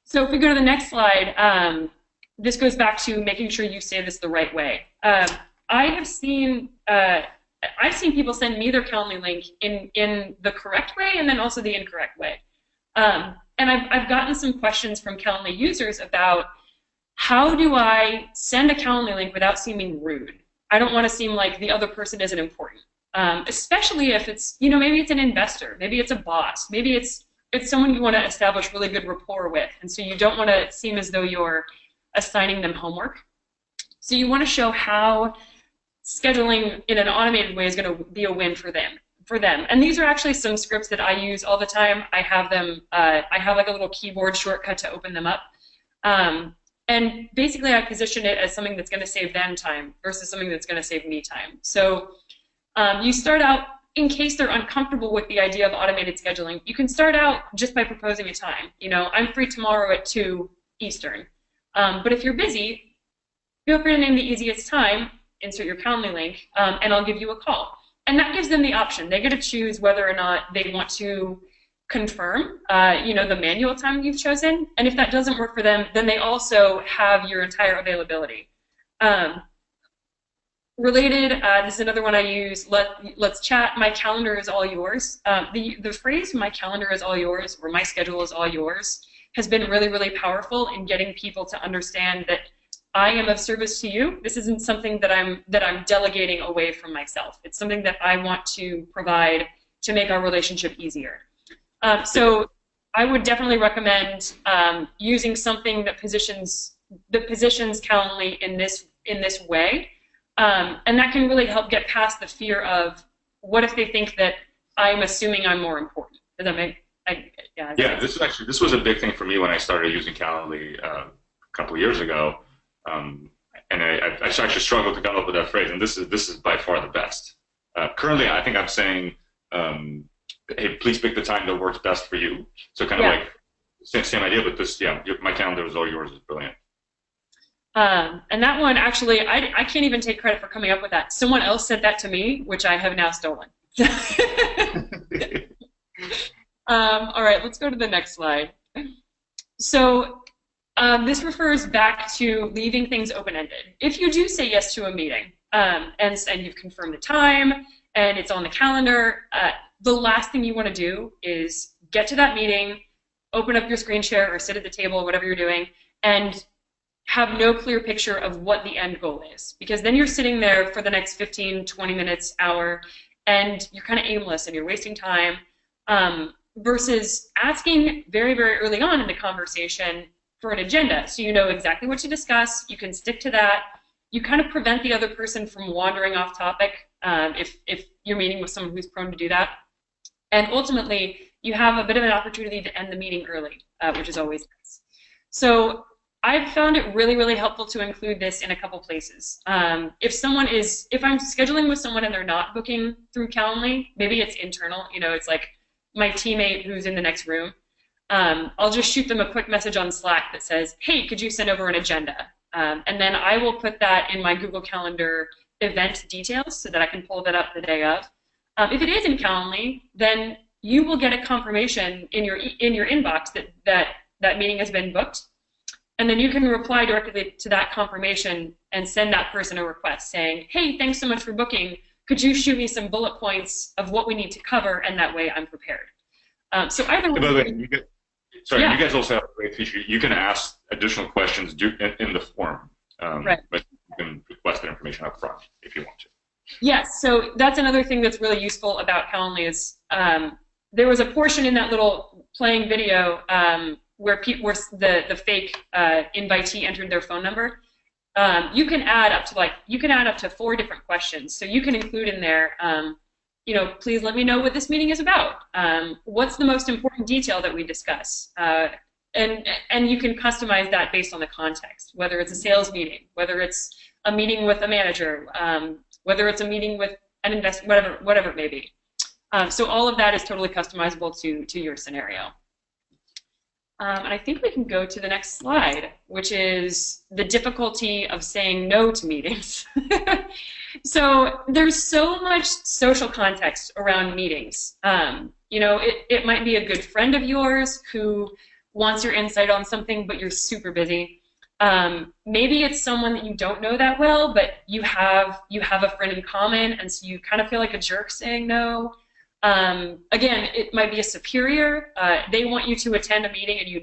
So if we go to the next slide, this goes back to making sure you say this the right way. I've seen people send me their Calendly link in the correct way and then also the incorrect way. And I've gotten some questions from Calendly users about how do I send a Calendly link without seeming rude? I don't want to seem like the other person isn't important, especially if it's, maybe it's an investor, maybe it's a boss, maybe it's someone you want to establish really good rapport with, and so you don't want to seem as though you're assigning them homework. So you want to show how scheduling in an automated way is going to be a win for them. And these are actually some scripts that I use all the time. I have them. I have like a little keyboard shortcut to open them up. And basically, I position it as something that's going to save them time versus something that's going to save me time. So you start out, in case they're uncomfortable with the idea of automated scheduling, you can start out just by proposing a time. I'm free tomorrow at 2 Eastern. But if you're busy, feel free to name the easiest time, insert your Calendly link, and I'll give you a call. And that gives them the option. They get to choose whether or not they want to confirm, the manual time you've chosen. And if that doesn't work for them, then they also have your entire availability. Related, this is another one I use, let's chat, my calendar is all yours. The phrase my calendar is all yours or my schedule is all yours has been really, really powerful in getting people to understand that I am of service to you. This isn't something that I'm delegating away from myself. It's something that I want to provide to make our relationship easier. So I would definitely recommend using something that positions Calendly in this way, and that can really help get past the fear of what if they think that I'm assuming I'm more important. Does that make? Yeah, this was a big thing for me when I started using Calendly a couple of years ago, and I actually struggled to come up with that phrase. And this is by far the best. Currently, I think I'm saying, "Hey, please pick the time that works best for you." So kind of like same idea, but this, my calendar is all yours is brilliant. And that one, actually, I can't even take credit for coming up with that. Someone else said that to me, which I have now stolen. All right, let's go to the next slide. So this refers back to leaving things open-ended. If you do say yes to a meeting, and you've confirmed the time, and it's on the calendar, the last thing you want to do is get to that meeting, open up your screen share or sit at the table, whatever you're doing, and have no clear picture of what the end goal is. Because then you're sitting there for the next 15, 20 minutes, hour, and you're kind of aimless and you're wasting time, versus asking very, very early on in the conversation for an agenda. So you know exactly what to discuss, you can stick to that, you kind of prevent the other person from wandering off topic if you're meeting with someone who's prone to do that. And ultimately, you have a bit of an opportunity to end the meeting early, which is always nice. So I've found it really, really helpful to include this in a couple places. If I'm scheduling with someone and they're not booking through Calendly, maybe it's internal, it's like my teammate who's in the next room, I'll just shoot them a quick message on Slack that says, "Hey, could you send over an agenda?" And then I will put that in my Google Calendar event details so that I can pull that up the day of. If it is in Calendly, then you will get a confirmation in your inbox that meeting has been booked. And then you can reply directly to that confirmation and send that person a request saying, "Hey, thanks so much for booking. Could you shoot me some bullet points of what we need to cover?" And that way I'm prepared. So either way. By the way, you guys also have a great feature. You can ask additional questions in the form, right. But you can request that information up front if you want to. Yes, so that's another thing that's really useful about Calendly is there was a portion in that little playing video where the fake invitee entered their phone number. You can add up to 4 different questions. So you can include in there, please let me know what this meeting is about. What's the most important detail that we discuss? And you can customize that based on the context, whether it's a sales meeting, whether it's a meeting with a manager, whether it's a meeting with an investor, whatever it may be. So all of that is totally customizable to your scenario. And I think we can go to the next slide, which is the difficulty of saying no to meetings. So there's so much social context around meetings. It might be a good friend of yours who wants your insight on something, but you're super busy. Maybe it's someone that you don't know that well, but you have a friend in common, and so you kind of feel like a jerk saying no. Again, it might be a superior. They want you to attend a meeting and you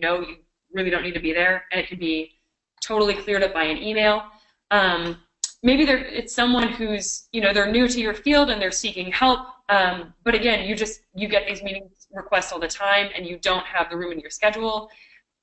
really don't need to be there, and it can be totally cleared up by an email. Maybe it's someone who's, they're new to your field and they're seeking help, but again, you get these meeting requests all the time and you don't have the room in your schedule.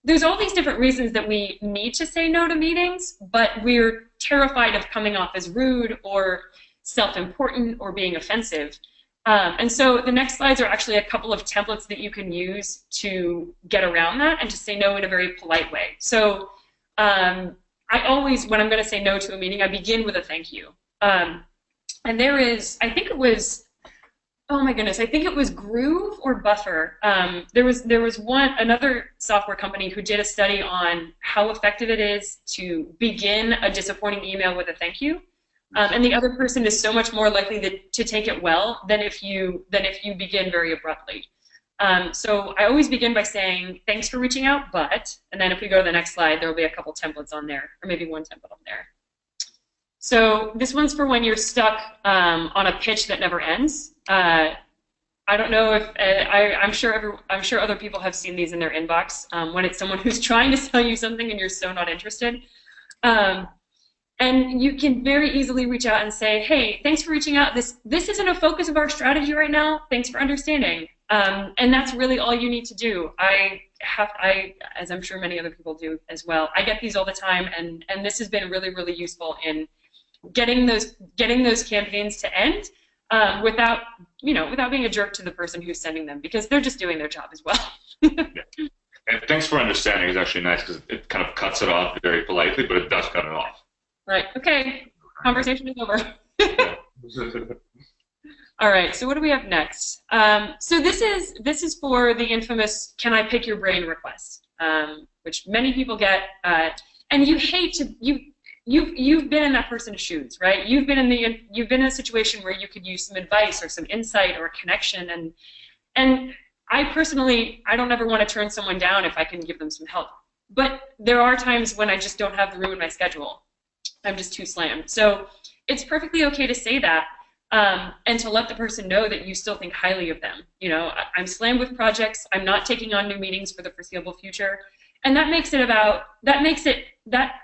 There's all these different reasons that we need to say no to meetings, but we're terrified of coming off as rude or self-important or being offensive. And so the next slides are actually a couple of templates that you can use to get around that and to say no in a very polite way. So I always, when I'm going to say no to a meeting, I begin with a thank you. And there is, I think it was Groove or Buffer. There was another software company who did a study on how effective it is to begin a disappointing email with a thank you. And the other person is so much more likely to take it well than if you begin very abruptly. So I always begin by saying, "Thanks for reaching out, but," and then if we go to the next slide, there will be a couple templates on there, or maybe one template on there. So this one's for when you're stuck on a pitch that never ends. I don't know if I'm sure other people have seen these in their inbox when it's someone who's trying to sell you something and you're so not interested. And you can very easily reach out and say, hey, thanks for reaching out. This isn't a focus of our strategy right now. Thanks for understanding. And that's really all you need to do. As I'm sure many other people do as well, I get these all the time, and this has been really, really useful in getting those campaigns to end without being a jerk to the person who's sending them, because they're just doing their job as well. Yeah. And thanks for understanding is actually nice because it kind of cuts it off very politely, but it does cut it off. Right. Okay. Conversation is over. All right. So what do we have next? So this is for the infamous "Can I pick your brain?" request, which many people get, and you hate to you've been in that person's shoes, right? You've been in a situation where you could use some advice or some insight or a connection, and I personally, I don't ever want to turn someone down if I can give them some help. But there are times when I just don't have the room in my schedule. I'm just too slammed. So it's perfectly okay to say that, and to let the person know that you still think highly of them. You know, I'm slammed with projects. I'm not taking on new meetings for the foreseeable future. And that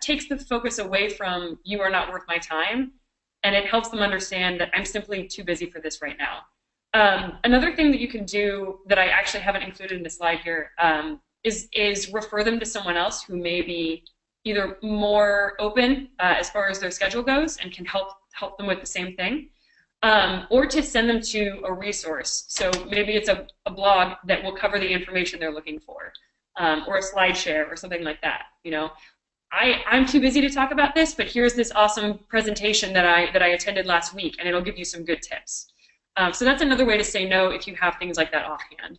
takes the focus away from you are not worth my time, and it helps them understand that I'm simply too busy for this right now. Another thing that you can do that I actually haven't included in the slide here is refer them to someone else who may be either more open as far as their schedule goes and can help them with the same thing, or to send them to a resource. So maybe it's a blog that will cover the information they're looking for, or a slide share or something like that. You know, I'm too busy to talk about this, but here's this awesome presentation that I attended last week, and it'll give you some good tips. So that's another way to say no if you have things like that offhand.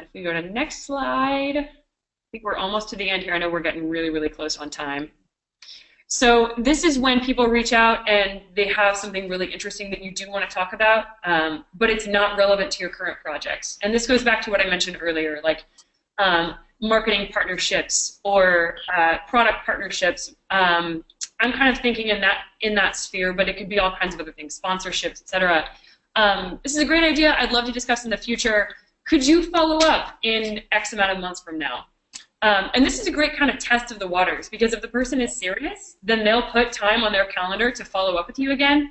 If we go to the next slide, I think we're almost to the end here. I know we're getting really, really close on time. So this is when people reach out and they have something really interesting that you do want to talk about, but it's not relevant to your current projects. And this goes back to what I mentioned earlier, like marketing partnerships or product partnerships. I'm kind of thinking in that sphere, but it could be all kinds of other things, sponsorships, etc. This is a great idea. I'd love to discuss in the future. Could you follow up in X amount of months from now? And this is a great kind of test of the waters, because if the person is serious, then they'll put time on their calendar to follow up with you again.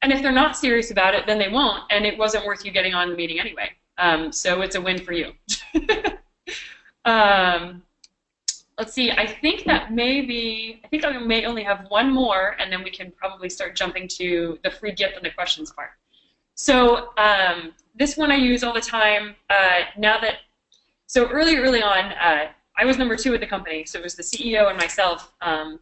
And if they're not serious about it, then they won't, and it wasn't worth you getting on the meeting anyway. So it's a win for you. Let's see, I think I may only have one more, and then we can probably start jumping to the free gift and the questions part. So this one I use all the time so early on, I was number 2 at the company, so it was the CEO and myself, and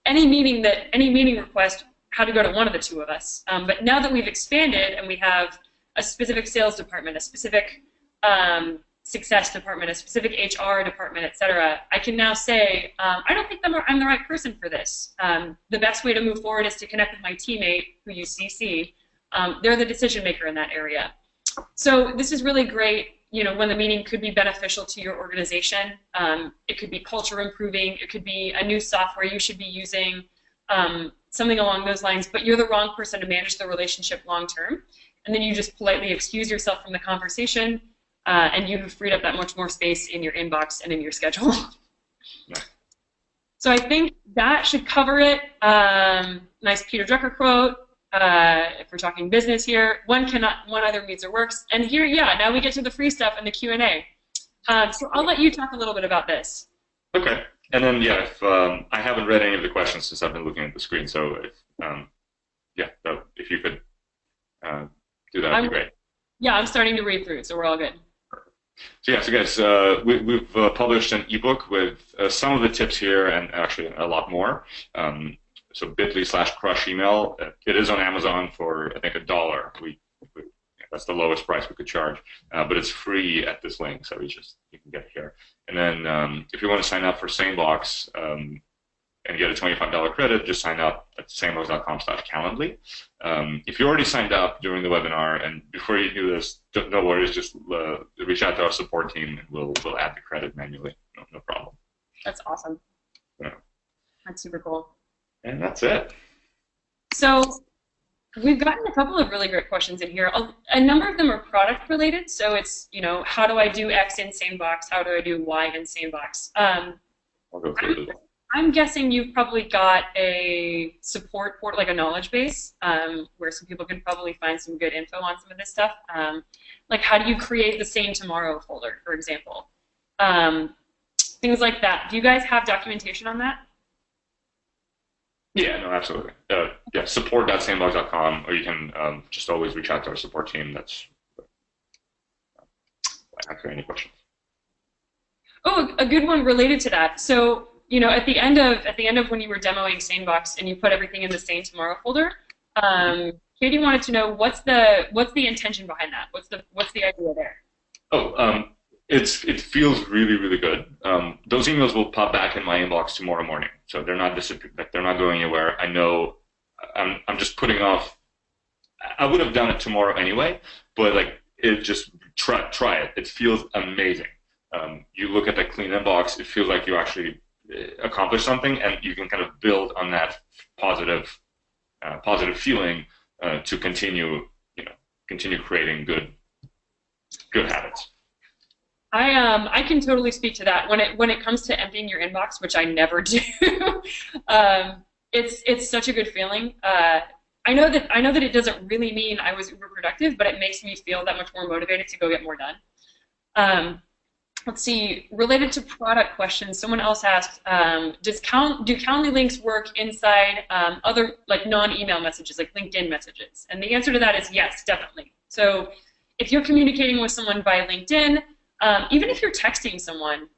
any meeting request had to go to one of the two of us. But now that we've expanded and we have a specific sales department, a specific success department, a specific HR department, etc., I can now say, I don't think I'm the right person for this. The best way to move forward is to connect with my teammate, who you CC. They're the decision maker in that area. So this is really great, you know, when the meeting could be beneficial to your organization. It could be culture improving. It could be a new software you should be using, something along those lines, but you're the wrong person to manage the relationship long term. And then you just politely excuse yourself from the conversation, and you've freed up that much more space in your inbox and in your schedule. So I think that should cover it. Nice Peter Drucker quote. If we're talking business here, one either meets or works. And here, yeah, now we get to the free stuff and the Q&A. So I'll let you talk a little bit about this. Okay. And then, yeah, if I haven't read any of the questions since I've been looking at the screen, so if you could do that, would be great. Yeah, I'm starting to read through, so we're all good. So yeah, so guys, we've published an ebook with some of the tips here, and actually a lot more. So bit.ly/crush email. It is on Amazon for, I think, $1. That's the lowest price we could charge, but it's free at this link, so you can get it here. And then if you want to sign up for SaneBox and get a $25 credit, just sign up at sanebox.com/calendly. If you already signed up during the webinar, and before you do this, no worries, just reach out to our support team, and we'll add the credit manually. No problem. That's awesome. Yeah. That's super cool. And that's it. So we've gotten a couple of really great questions in here. A number of them are product related. So it's, you know, how do I do X in SaneBox? How do I do Y in SaneBox? I'll go through it as well. I'm guessing you've probably got a support port, like a knowledge base, where some people can probably find some good info on some of this stuff. Like how do you create the Sane Tomorrow folder, for example? Things like that. Do you guys have documentation on that? Yeah, no, absolutely. Yeah, support.sandbox.com, or you can just always reach out to our support team. That's answer any questions. Oh, a good one related to that. So, you know, at the end of when you were demoing SaneBox and you put everything in the Sane Tomorrow folder, Katie wanted to know what's the intention behind that? What's the idea there? It feels really, really good. Those emails will pop back in my inbox tomorrow morning, so they're not they're not going anywhere. I know I'm just putting off. I would have done it tomorrow anyway, but like it just try it. It feels amazing. You look at that clean inbox, it feels like you actually accomplished something, and you can kind of build on that positive feeling to continue creating good habits. I can totally speak to that. When it comes to emptying your inbox, which I never do, it's such a good feeling. I know that it doesn't really mean I was uber productive, but it makes me feel that much more motivated to go get more done. Let's see. Related to product questions, someone else asked, do Calendly links work inside other like non-email messages, like LinkedIn messages? And the answer to that is yes, definitely. So if you're communicating with someone via LinkedIn, even if you're texting someone,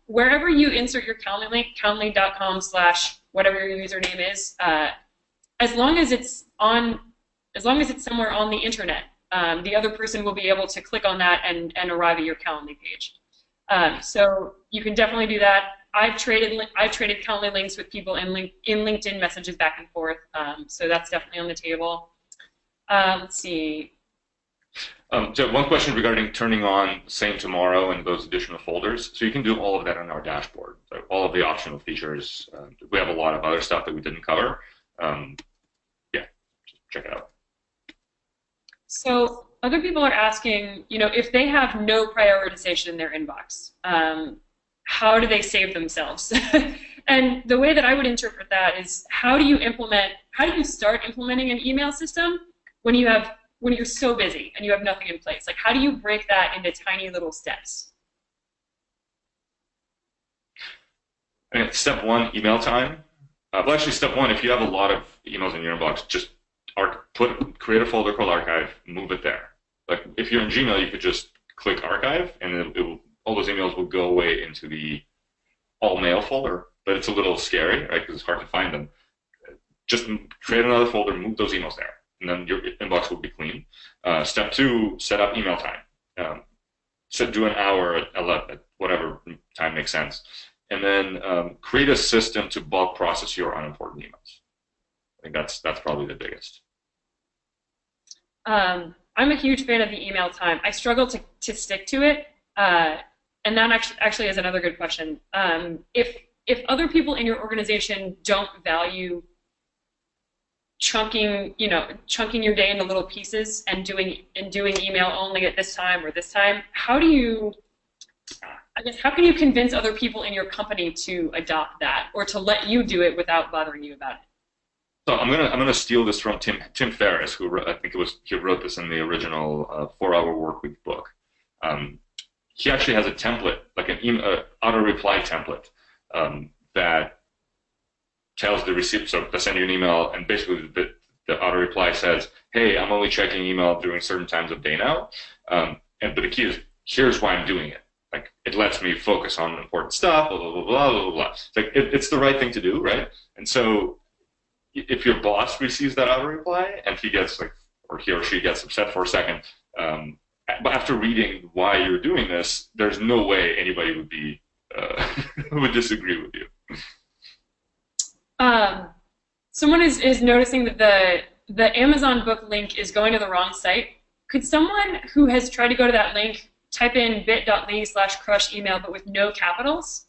wherever you insert your Calendly link, calendly.com/whatever your username is, as long as it's somewhere on the internet, the other person will be able to click on that and arrive at your Calendly page. So you can definitely do that. I've traded Calendly links with people in LinkedIn messages back and forth, so that's definitely on the table. Let's see. So one question regarding turning on Sane Tomorrow and those additional folders. So you can do all of that on our dashboard. So all of the optional features. We have a lot of other stuff that we didn't cover. Yeah, just check it out. So other people are asking, you know, if they have no prioritization in their inbox, how do they save themselves? And the way that I would interpret that is, how do you start implementing an email system when you're so busy and you have nothing in place? Like, how do you break that into tiny little steps? And step one, email time. Well, actually, step one, if you have a lot of emails in your inbox, just create a folder called Archive, move it there. Like, if you're in Gmail, you could just click Archive, and all those emails will go away into the all mail folder. But it's a little scary, right? Because it's hard to find them. Just create another folder, move those emails there, and then your inbox will be clean. Step two, set up email time. So do an hour at whatever time makes sense. And then create a system to bulk process your unimportant emails. I think that's probably the biggest. I'm a huge fan of the email time. I struggle to stick to it, and that actually is another good question. If other people in your organization don't value chunking your day into little pieces and doing email only at this time or this time, how can you convince other people in your company to adopt that or to let you do it without bothering you about it? So I'm gonna steal this from Tim Ferriss, who he wrote this in the original 4-Hour Workweek book. He actually has a template, like an auto reply template, that tells the receiver, so they send you an email, and basically the auto reply says, "Hey, I'm only checking email during certain times of day now," but the key is, here's why I'm doing it. Like, it lets me focus on important stuff, blah blah blah blah blah blah. It's like it's the right thing to do, right? And so, if your boss receives that auto reply and he or she gets upset for a second, but after reading why you're doing this, there's no way anybody would be would disagree with you. Someone is noticing that the Amazon book link is going to the wrong site. Could someone who has tried to go to that link type in bit.ly/crush email, but with no capitals?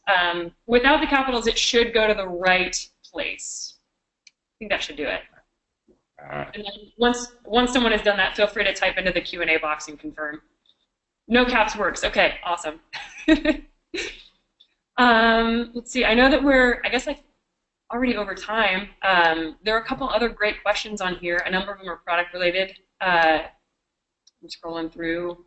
Without the capitals, it should go to the right place. I think that should do it. And then once someone has done that, feel free to type into the Q&A box and confirm. No caps works. Okay, awesome. Let's see. I know that I guess like already over time. There are a couple other great questions on here. A number of them are product related. I'm scrolling through.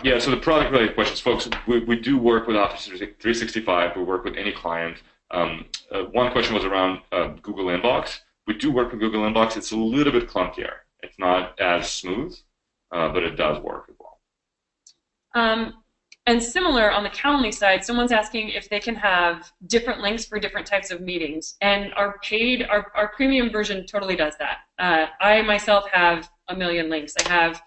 Yeah, so the product-related questions, folks, we do work with Office 365. We work with any client. One question was around Google Inbox. We do work with Google Inbox. It's a little bit clunkier. It's not as smooth, but it does work as well. And similar on the Calendly side, someone's asking if they can have different links for different types of meetings. And our premium version totally does that. I myself have a million links. I have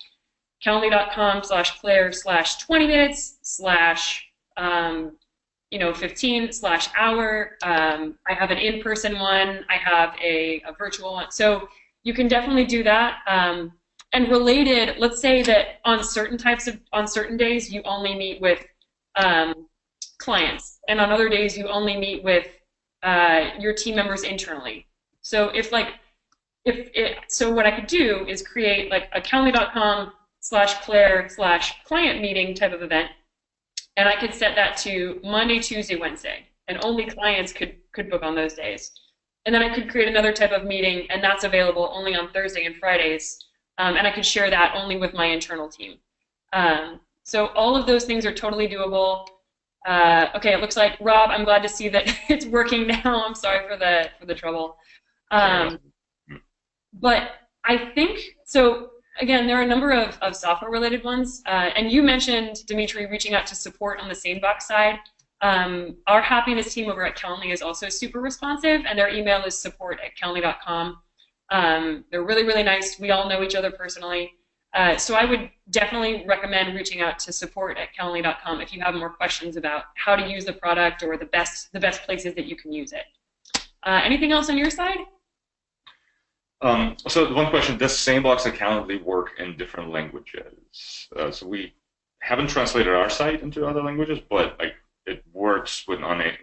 calendly.com/claire/20 minutes/ 15/hour. I have an in-person one. I have a virtual one. So you can definitely do that. And related, let's say that on certain days you only meet with clients, and on other days you only meet with your team members internally. So so what I could do is create like a calendly.com/Claire/client meeting type of event, and I could set that to Monday, Tuesday, Wednesday, and only clients could book on those days. And then I could create another type of meeting, and that's available only on Thursday and Fridays. And I could share that only with my internal team. So all of those things are totally doable. Okay, it looks like, Rob, I'm glad to see that it's working now. I'm sorry for the trouble. But I think, so again, there are a number of software-related ones. And you mentioned, Dimitri, reaching out to support on the SaneBox side. Our happiness team over at Calendly is also super responsive, and their email is support@calendly.com. They're really, really nice. We all know each other personally. So I would definitely recommend reaching out to support@calendly.com if you have more questions about how to use the product or the best places that you can use it. Anything else on your side? So one question, does SaneBox and Calendly work in different languages? So we haven't translated our site into other languages, but like it works it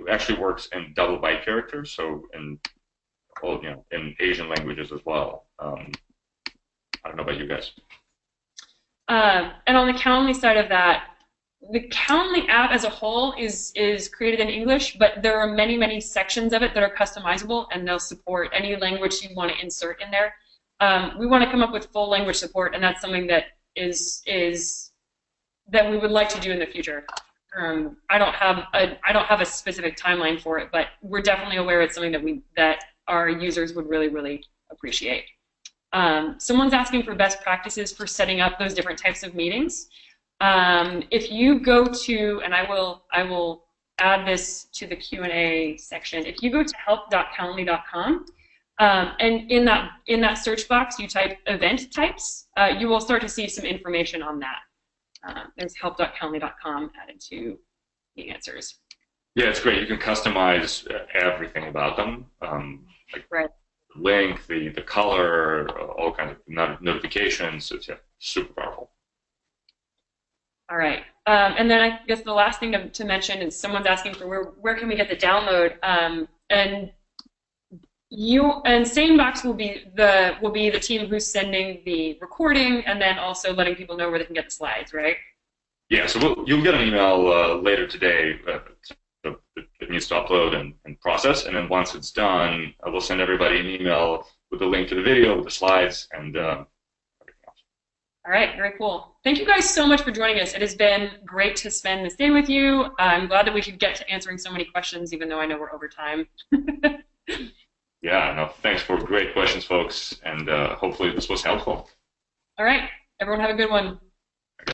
actually works in double byte characters, so in Asian languages as well. I don't know about you guys. And on the Calendly side of that, the Calendly app as a whole is created in English, but there are many, many sections of it that are customizable, and they'll support any language you want to insert in there. We want to come up with full language support, and that's something that that we would like to do in the future. I don't have a specific timeline for it, but we're definitely aware it's something that our users would really, really appreciate. Someone's asking for best practices for setting up those different types of meetings. If you go to, and I will add this to the Q&A section. If you go to help.calendly.com, and in that search box you type event types, you will start to see some information on that. There's help.calendly.com added to the answers. Yeah, it's great. You can customize everything about them. Like right. The link, the color, all kinds of notifications. It's super powerful. All right. And then I guess the last thing to mention is someone's asking for where can we get the download? And SaneBox will be the team who's sending the recording and then also letting people know where they can get the slides, right? Yeah. So you'll get an email later today. It needs to upload and process, and then once it's done, we'll send everybody an email with the link to the video, with the slides, and everything else. All right, very cool. Thank you guys so much for joining us. It has been great to spend this day with you. I'm glad that we could get to answering so many questions, even though I know we're over time. Yeah, no, thanks for great questions, folks, and hopefully this was helpful. All right, everyone have a good one.